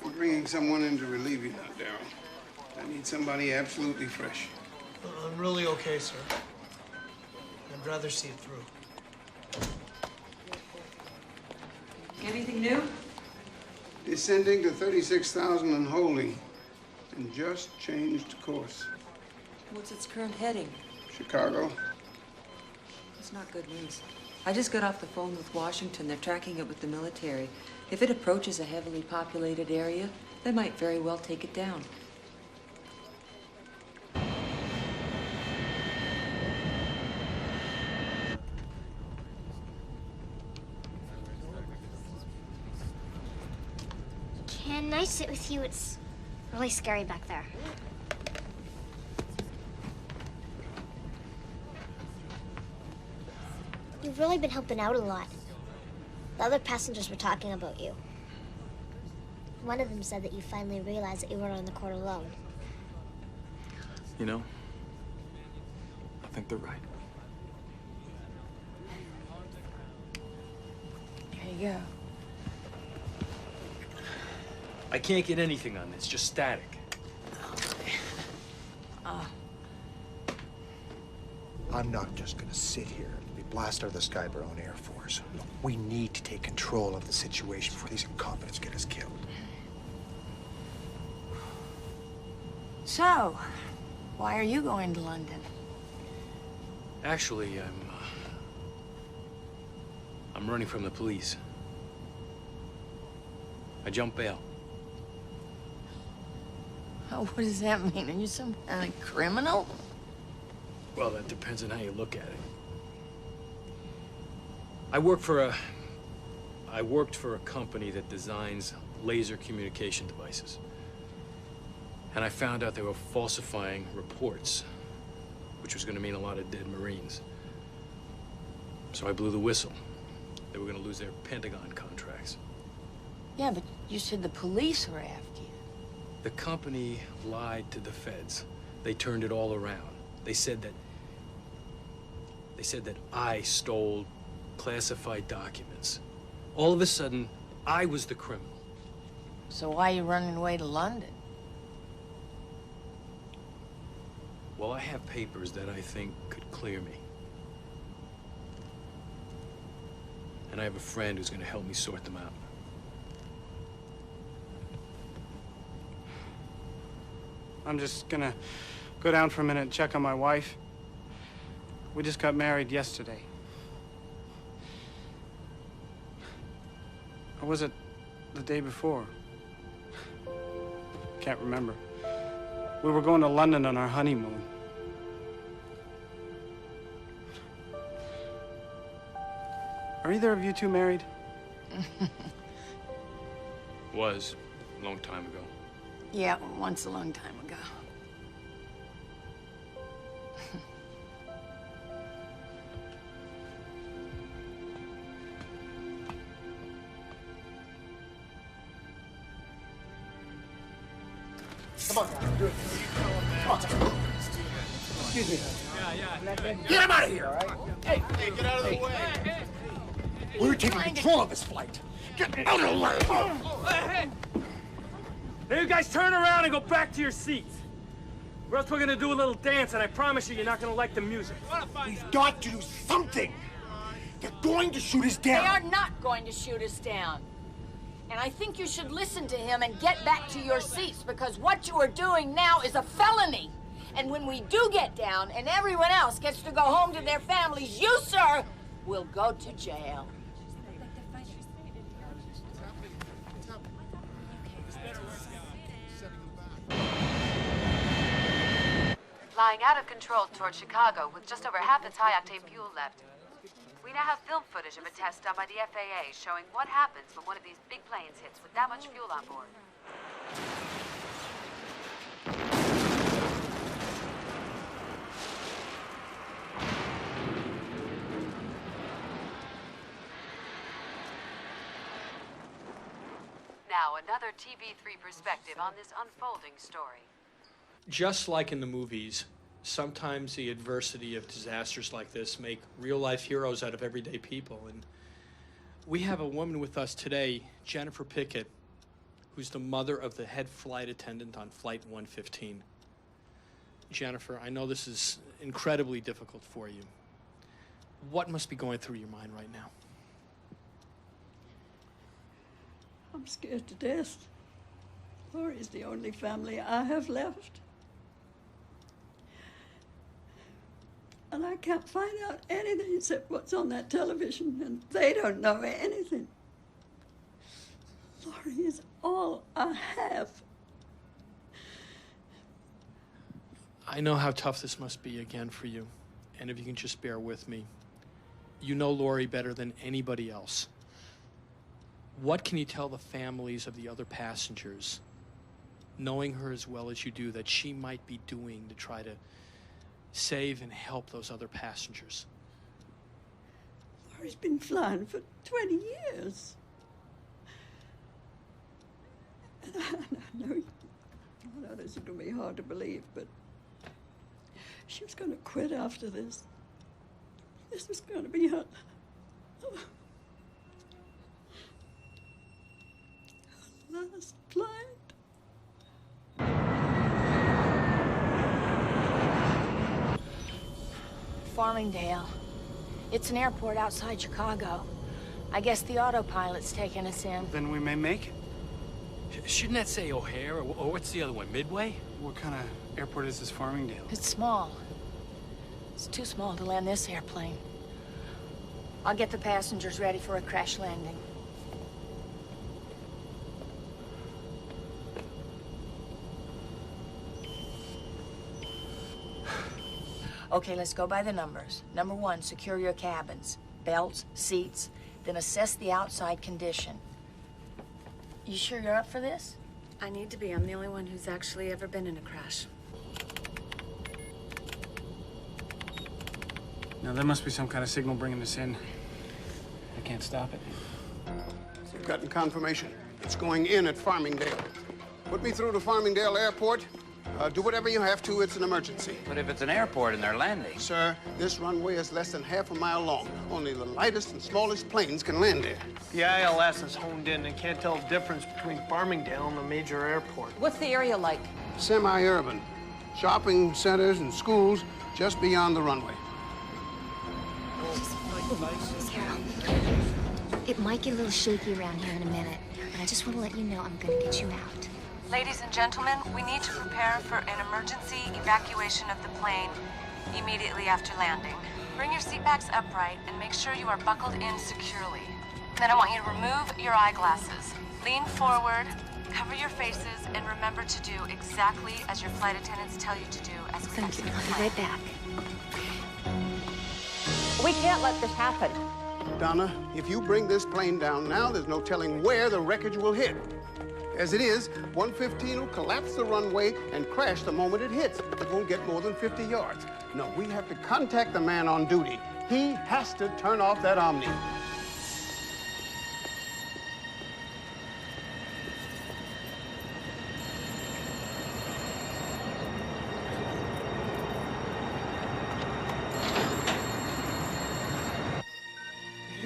I'm bringing someone in to relieve you now, Daryl. I need somebody absolutely fresh. I'm really okay, sir. I'd rather see it through. Anything new? Descending to 36,000 and holding. And just changed course. What's its current heading? Chicago. It's not good news. I just got off the phone with Washington. They're tracking it with the military. If it approaches a heavily populated area, they might very well take it down. Can I sit with you? It's really scary back there. You've really been helping out a lot. The other passengers were talking about you. One of them said that you finally realized that you weren't on the court alone. You know, I think they're right. Here you go. I can't get anything on this, just static. I'm not just gonna sit here and be blasted out of the sky by our own Air Force. Look, we need to take control of the situation before these incompetents get us killed. So, why are you going to London? Actually, I'm running from the police. I jumped bail. Oh, what does that mean? Are you some kind of criminal? Well, that depends on how you look at it. I worked for a company that designs laser communication devices. And I found out they were falsifying reports, which was going to mean a lot of dead Marines. So I blew the whistle. They were going to lose their Pentagon contracts. Yeah, but you said the police were after you. The company lied to the feds. They turned it all around. They said that I stole classified documents. All of a sudden, I was the criminal. So why are you running away to London? Well, I have papers that I think could clear me. And I have a friend who's going to help me sort them out. I'm just gonna go down for a minute and check on my wife. We just got married yesterday. Or was it the day before? Can't remember. We were going to London on our honeymoon. Are either of you two married? Was, a long time ago. Yeah, once a long time ago. Come on, guys, do it. Come on, excuse me. Get him out of here, all right? Hey, get out of the way. We're taking control of this flight. Get out of the way. Now you guys turn around and go back to your seats. Or else we're gonna do a little dance, and I promise you, you're not gonna like the music. We've got to do something. They're going to shoot us down. They are not going to shoot us down. And I think you should listen to him and get back to your seats, because what you are doing now is a felony. And when we do get down and everyone else gets to go home to their families, you, sir, will go to jail. Flying out of control towards Chicago with just over half its high-octane fuel left. We now have film footage of a test done by the FAA showing what happens when one of these big planes hits with that much fuel on board. Now, another TV3 perspective on this unfolding story. Just like in the movies, sometimes the adversity of disasters like this make real-life heroes out of everyday people. And we have a woman with us today, Jennifer Pickett, who's the mother of the head flight attendant on Flight 115. Jennifer, I know this is incredibly difficult for you. What must be going through your mind right now? I'm scared to death. Laurie's the only family I have left. And I can't find out anything except what's on that television, and they don't know anything. Laurie is all I have. I know how tough this must be again for you, and if you can just bear with me. You know Laurie better than anybody else. What can you tell the families of the other passengers, knowing her as well as you do, that she might be doing to try to save and help those other passengers? Laurie's been flying for 20 years. And I know this is going to be hard to believe, but she was going to quit after this. This was going to be her last flight. Farmingdale. It's an airport outside Chicago. I guess the autopilot's taking us in. Then we may make it. Shouldn't that say O'Hare, or what's the other one, Midway? What kind of airport is this, Farmingdale? It's small. It's too small to land this airplane. I'll get the passengers ready for a crash landing. Okay, let's go by the numbers. Number 1, secure your cabins. Belts, seats, then assess the outside condition. You sure you're up for this? I need to be. I'm the only one who's actually ever been in a crash. Now, there must be some kind of signal bringing us in. I can't stop it. We've gotten confirmation. It's going in at Farmingdale. Put me through to Farmingdale Airport. Do whatever you have to. It's an emergency. But if it's an airport and they're landing? Sir, this runway is less than half a mile long. Only the lightest and smallest planes can land here. The ILS is honed in and can't tell the difference between Farmingdale and a major airport. What's the area like? Semi-urban. Shopping centers and schools just beyond the runway. Carol, it might get a little shaky around here in a minute, but I just want to let you know I'm going to get you out. Ladies and gentlemen, we need to prepare for an emergency evacuation of the plane immediately after landing. Bring your seatbacks upright and make sure you are buckled in securely. Then I want you to remove your eyeglasses. Lean forward, cover your faces, and remember to do exactly as your flight attendants tell you to do as we Thank you. I'll be right back. We can't let this happen. Donna, if you bring this plane down now, there's no telling where the wreckage will hit. As it is, 115 will collapse the runway and crash the moment it hits. It won't get more than 50 yards. No, we have to contact the man on duty. He has to turn off that Omni.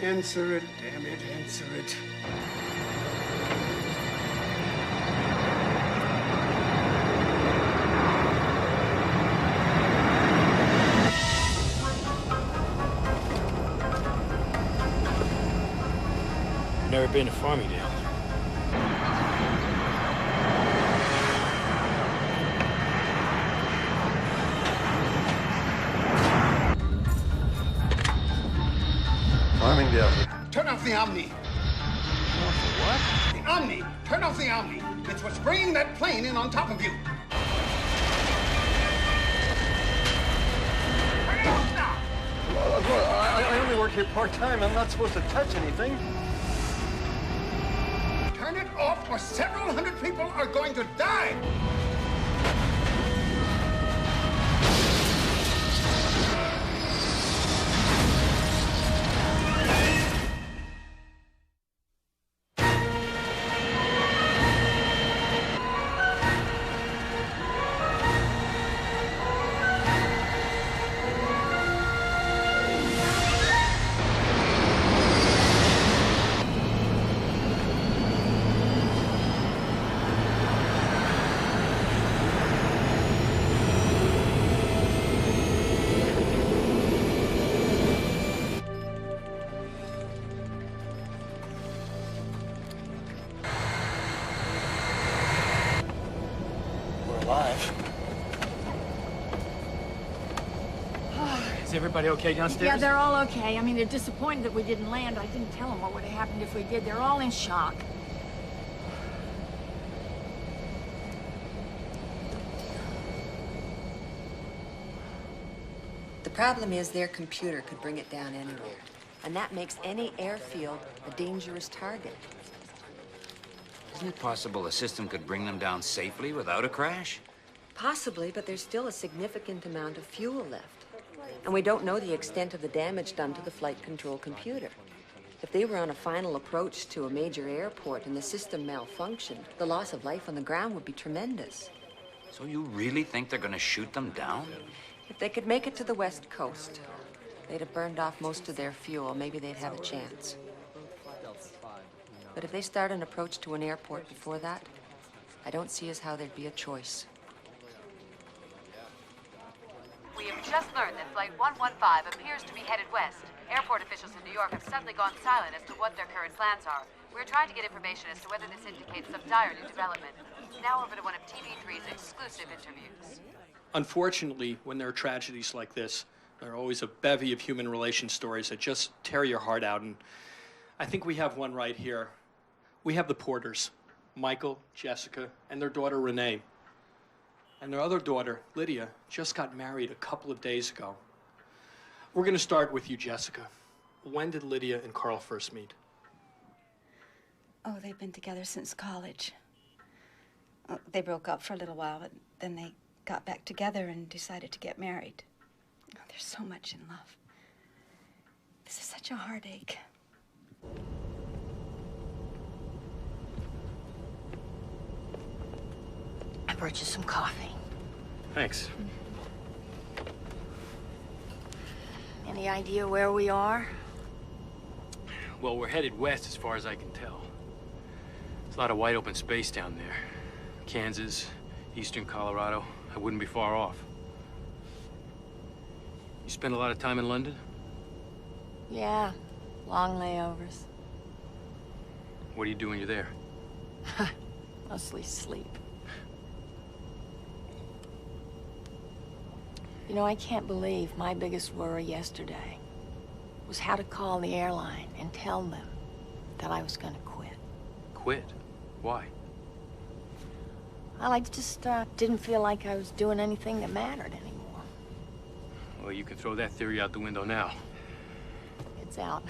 Answer it, damn it, answer it. Never been to Farmingdale. Farmingdale. Turn off the Omni. What? The Omni. Turn off the Omni. It's what's bringing that plane in on top of you. Turn it off now. I only work here part-time. I'm not supposed to touch anything. Turn it off or several hundred people are going to die. Is everybody okay downstairs? Yeah, they're all okay. I mean, they're disappointed that we didn't land. I didn't tell them what would have happened if we did. They're all in shock. The problem is their computer could bring it down anywhere. And that makes any airfield a dangerous target. Isn't it possible the system could bring them down safely without a crash? Possibly, but there's still a significant amount of fuel left. And we don't know the extent of the damage done to the flight control computer. If they were on a final approach to a major airport and the system malfunctioned, the loss of life on the ground would be tremendous. So you really think they're gonna shoot them down? If they could make it to the West Coast, they'd have burned off most of their fuel. Maybe they'd have a chance. But if they start an approach to an airport before that, I don't see as how there'd be a choice. We have just learned that Flight 115 appears to be headed west. Airport officials in New York have suddenly gone silent as to what their current plans are. We're trying to get information as to whether this indicates some dire new development. Now over to one of TV3's exclusive interviews. Unfortunately, when there are tragedies like this, there are always a bevy of human relation stories that just tear your heart out. And I think we have one right here. We have the Porters, Michael, Jessica, and their daughter, Renee. And their other daughter, Lydia, just got married a couple of days ago. We're going to start with you, Jessica. When did Lydia and Carl first meet? Oh, they've been together since college. Oh, they broke up for a little while, but then they got back together and decided to get married. Oh, they're so much in love. This is such a heartache. I brought you some coffee. Thanks. Any idea where we are? Well, we're headed west as far as I can tell. There's a lot of wide open space down there. Kansas, eastern Colorado. I wouldn't be far off. You spend a lot of time in London? Yeah, long layovers. What do you do when you're there? Mostly sleep. You know, I can't believe my biggest worry yesterday was how to call the airline and tell them that I was going to quit. Quit? Why? Well, I just didn't feel like I was doing anything that mattered anymore. Well, you can throw that theory out the window now. It's out.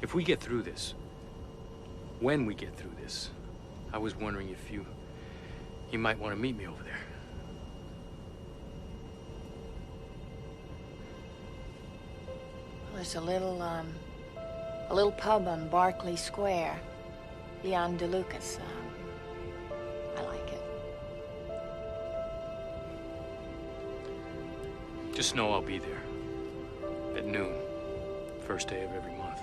If we get through this, when we get through this, I was wondering if you might want to meet me over there. There's a little pub on Barclay Square, beyond DeLucas. I like it. Just know I'll be there at noon, first day of every month.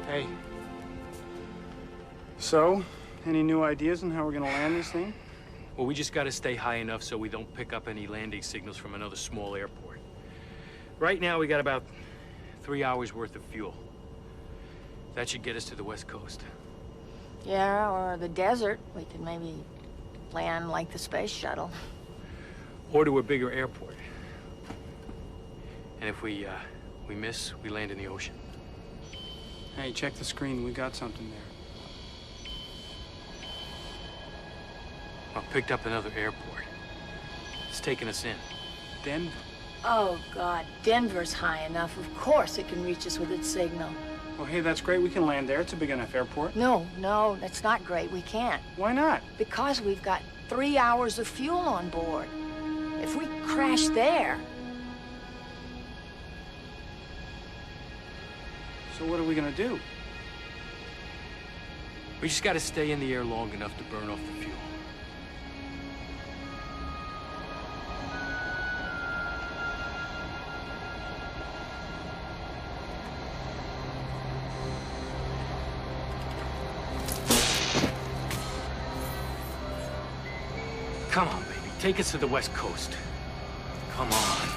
Hey. So, any new ideas on how we're gonna land this thing? Well, we just gotta stay high enough so we don't pick up any landing signals from another small airport. Right now, we got about 3 hours worth of fuel. That should get us to the West Coast. Yeah, or the desert. We could maybe land like the space shuttle. Or to a bigger airport. And if we miss, we land in the ocean. Hey, check the screen. We got something there. I picked up another airport. It's taking us in. Denver? Oh, God. Denver's high enough. Of course it can reach us with its signal. Well, hey, that's great. We can land there. It's a big enough airport. No, that's not great. We can't. Why not? Because we've got 3 hours of fuel on board. If we crash there... So what are we gonna do? We just gotta stay in the air long enough to burn off the fuel. Come on, baby. Take us to the West Coast. Come on.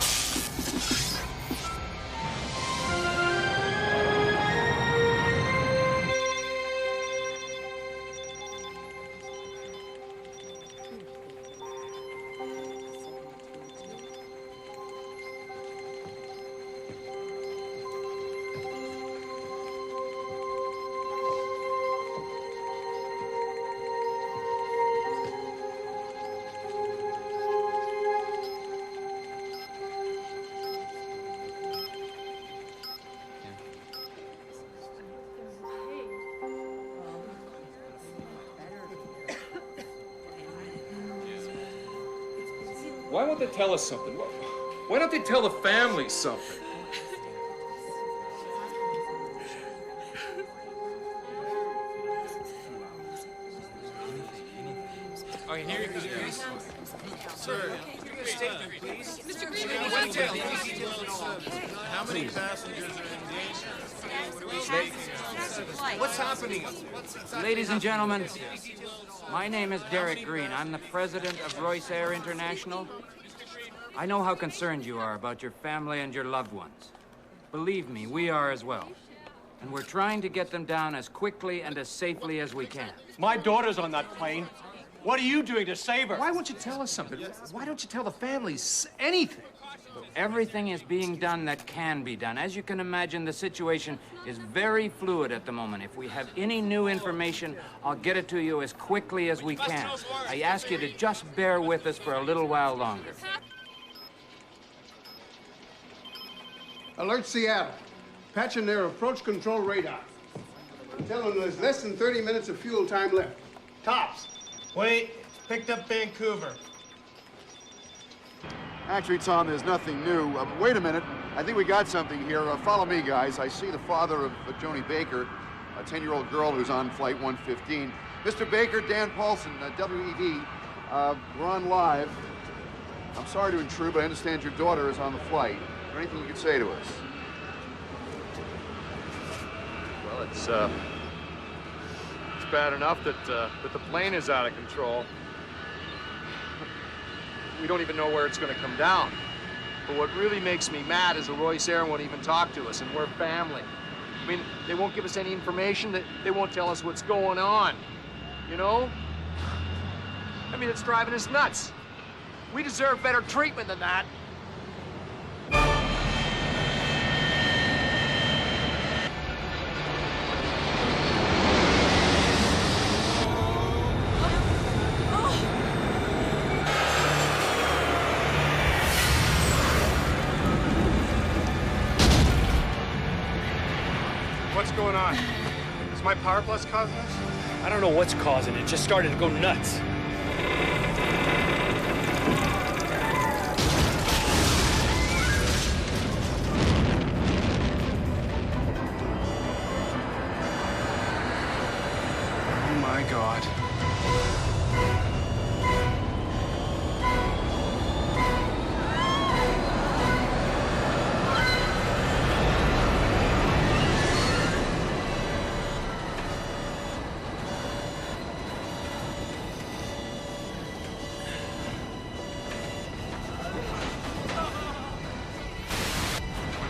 Why won't they tell us something? Why don't they tell the family something? Okay, here you go, guys. Sir, your statement, please. Mr. Green, how many passengers are in danger? What's happening? Ladies and gentlemen, my name is Erik Green. I'm the president of Royce Air International. I know how concerned you are about your family and your loved ones. Believe me, we are as well. And we're trying to get them down as quickly and as safely as we can. My daughter's on that plane. What are you doing to save her? Why won't you tell us something? Why don't you tell the families anything? Everything is being done that can be done. As you can imagine, the situation is very fluid at the moment. If we have any new information, I'll get it to you as quickly as we can. I ask you to just bear with us for a little while longer. Alert Seattle. Patching their approach control radar. Tell them there's less than 30 minutes of fuel time left. Tops. Wait, picked up Vancouver. Actually, Tom, there's nothing new. Wait a minute. I think we got something here. Follow me, guys. I see the father of Joni Baker, a 10-year-old girl who's on flight 115. Mr. Baker, Dan Paulson, WED. We're on live. I'm sorry to intrude, but I understand your daughter is on the flight. Is there anything you could say to us? Well, it's bad enough that the plane is out of control. We don't even know where it's going to come down. But what really makes me mad is the Royce Air won't even talk to us, and we're family. I mean, they won't give us any information. They won't tell us what's going on. You know? I mean, it's driving us nuts. We deserve better treatment than that. going on? Is my power plus causing this? I don't know what's causing it. It just started to go nuts. Oh my God.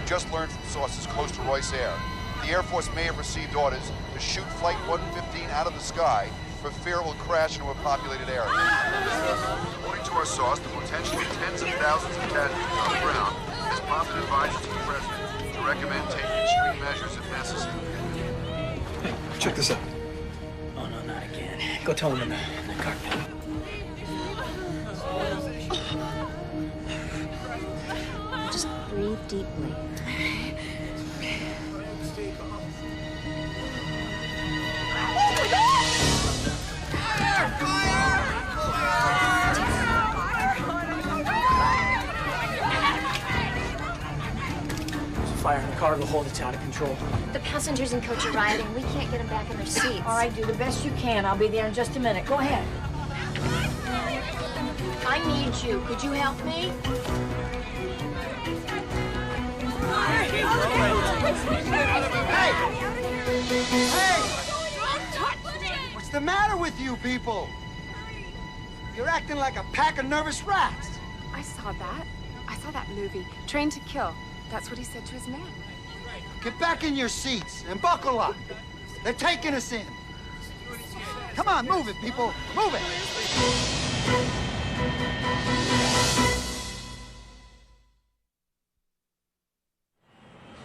Just learned from sources close to Royce Air, the Air Force may have received orders to shoot Flight 115 out of the sky for fear it will crash into a populated area. According to our source, the potentially tens of thousands of casualties on the ground has prompted advisors to the President to recommend taking extreme measures if necessary. Check this out. Oh, no, not again. Go tell him in the cockpit. Just breathe deeply. Fire in the cargo hold, it's out of control. The passengers in coach are rioting. We can't get them back in their seats. All right, do the best you can. I'll be there in just a minute. Go ahead. I need you. Could you help me? What's the matter with you people? You're acting like a pack of nervous rats. I saw that. I saw that movie, Train to Kill. That's what he said to his men. Get back in your seats and buckle up. They're taking us in. Come on, move it, people. Move it.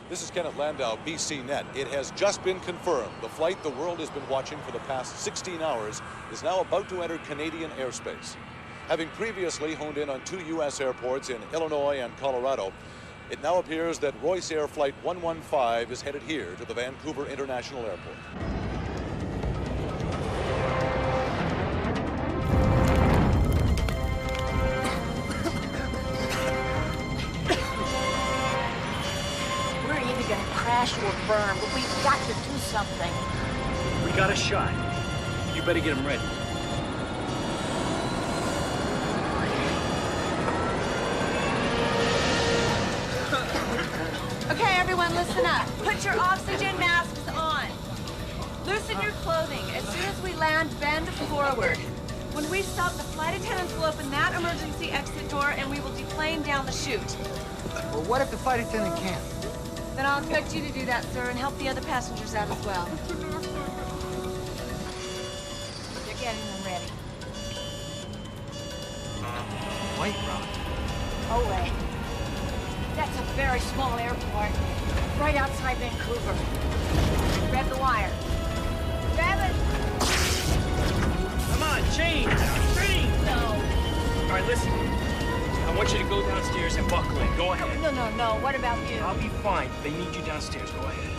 This is Kenneth Landau, BC Net. It has just been confirmed. The flight the world has been watching for the past 16 hours is now about to enter Canadian airspace. Having previously honed in on 2 U.S. airports in Illinois and Colorado, it now appears that Royce Air Flight 115 is headed here to the Vancouver International Airport. We're either going to crash or burn, but we've got to do something. We got a shot. You better get him ready. Okay, everyone, listen up. Put your oxygen masks on. Loosen your clothing. As soon as we land, bend forward. When we stop, the flight attendants will open that emergency exit door and we will deplane down the chute. Well, what if the flight attendant can't? Then I'll expect you to do that, sir, and help the other passengers out as well. They're getting them ready. White Rock. Oh, wait. That's a very small airport, right outside Vancouver. Grab the wire. Grab it! Come on, change! Change! No. All right, listen. I want you to go downstairs and buckle in. Go ahead. No. What about you? I'll be fine. They need you downstairs. Go ahead.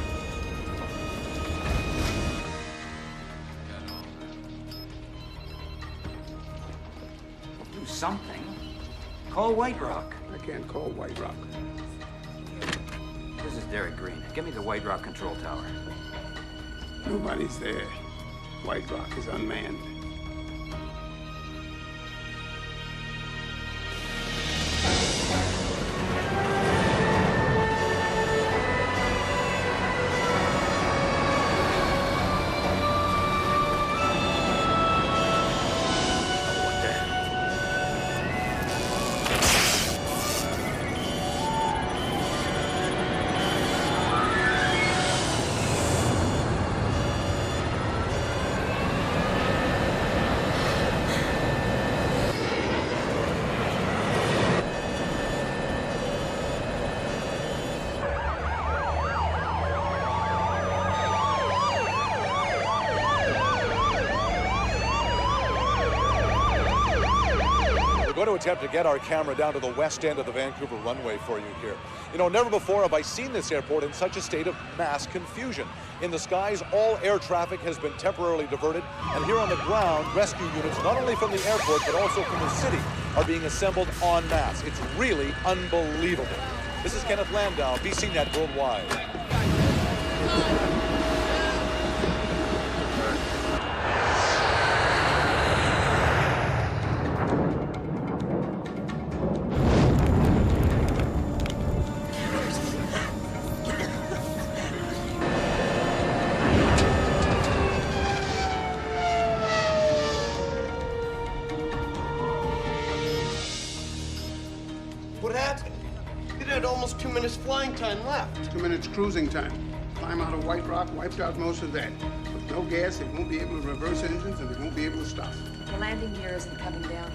Do something. Call White Rock. I can't call White Rock. This is Derek Green. Give me the White Rock control tower. Nobody's there. White Rock is unmanned. to attempt to get our camera down to the west end of the Vancouver runway for you here. You know, never before have I seen this airport in such a state of mass confusion. In the skies, all air traffic has been temporarily diverted, and here on the ground, rescue units, not only from the airport, but also from the city, are being assembled en masse. It's really unbelievable. This is Kenneth Landau, BC Net Worldwide. What happened? It had almost 2 minutes flying time left. 2 minutes cruising time. Climb out of White Rock, wiped out most of that. With no gas, they won't be able to reverse engines and they won't be able to stop. The landing gear isn't coming down.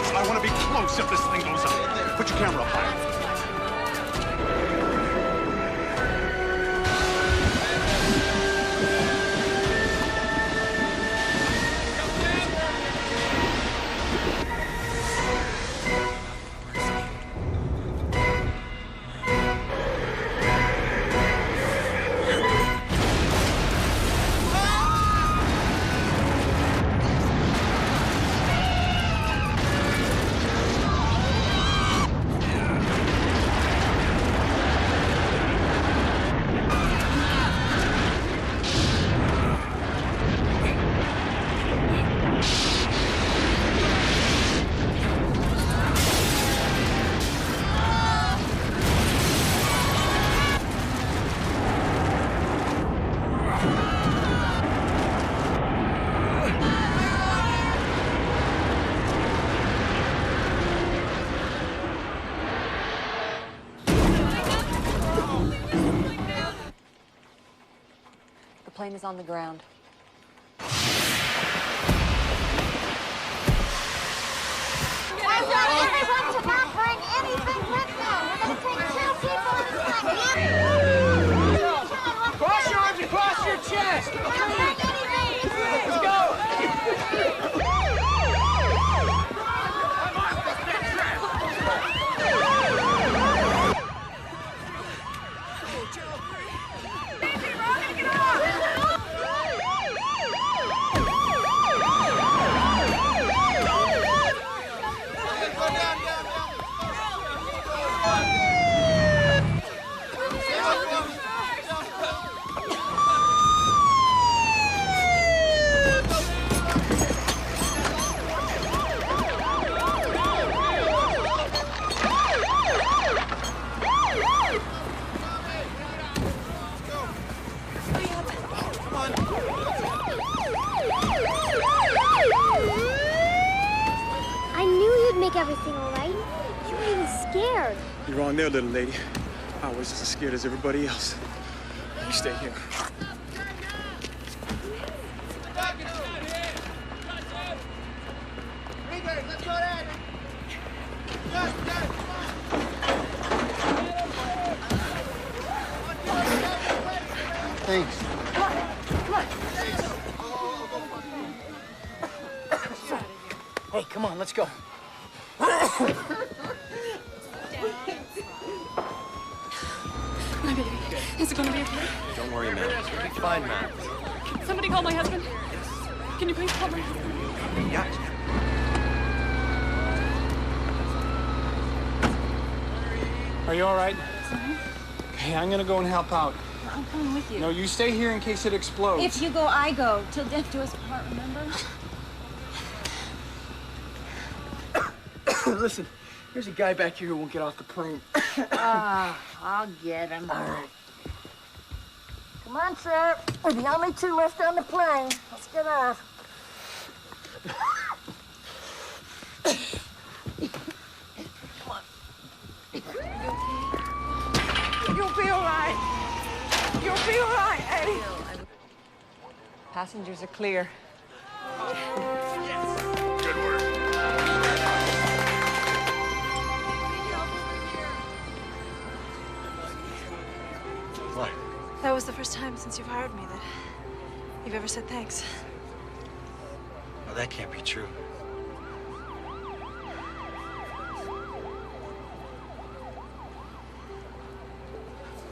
I want to be close if this thing goes up. Put your camera up high. The plane is on the ground. I want everyone to not bring anything with them. We're going to take 2 people at a time. Cross your arms across your chest. Let's go. I knew you'd make everything all right. You weren't even scared. You're wrong there, little lady. I was just as scared as everybody else. You stay here. Thanks. Hey, come on, let's go. My baby. Is it going to be okay? Don't worry, man. You'll be fine, man. Can somebody call my husband? Can you please call my husband? Yeah. Are you all right? Okay, I'm gonna go and help out. I'm coming with you. No, you stay here in case it explodes. If you go, I go. Till death do us part, remember? Listen, there's a guy back here who won't get off the plane. I'll get him. All right. Come on, sir. We're the only two left on the plane. Let's get off. Come on. You'll be all right. You'll be all right, Eddie. Passengers are clear. Good work. What? That was the first time since you've hired me that you've ever said thanks. Well, that can't be true.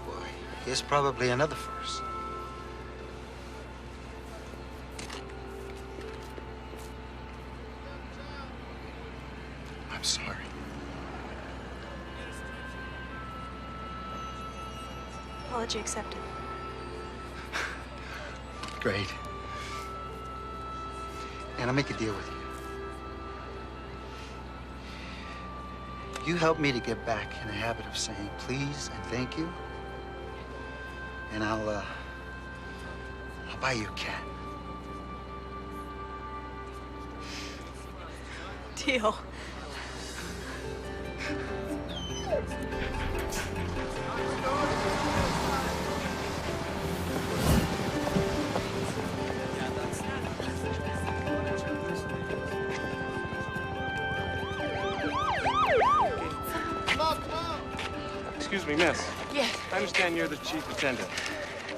Boy, here's probably another first. I'm sorry. Apology accepted. Great. And I'll make a deal with you. You help me to get back in the habit of saying please and thank you, and I'll buy you a cat. Deal. Excuse me, miss. Yes. I understand you're the chief attendant.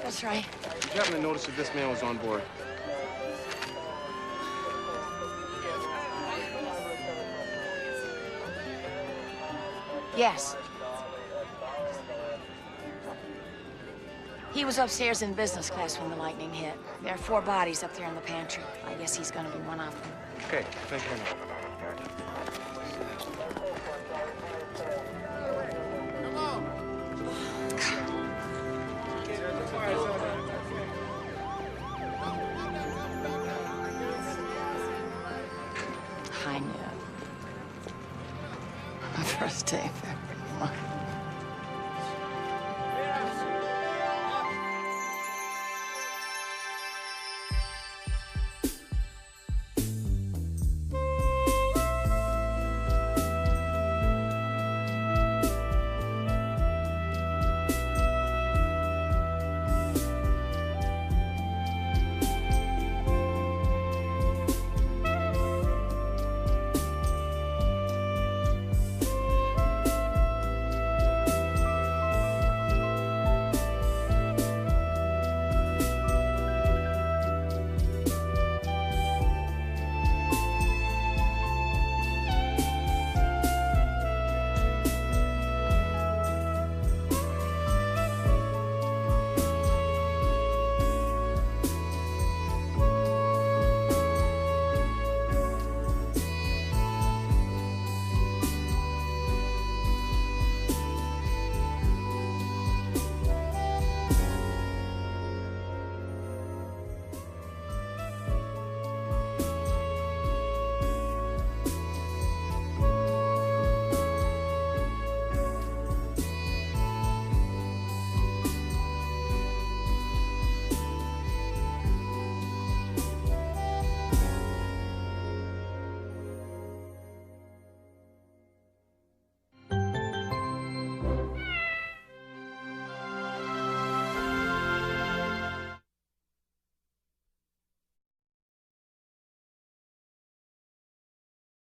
That's right. Did you happen to notice if this man was on board? Yes. He was upstairs in business class when the lightning hit. There are 4 bodies up there in the pantry. I guess he's gonna be one of them. Okay, thank you very much. I knew. My first day.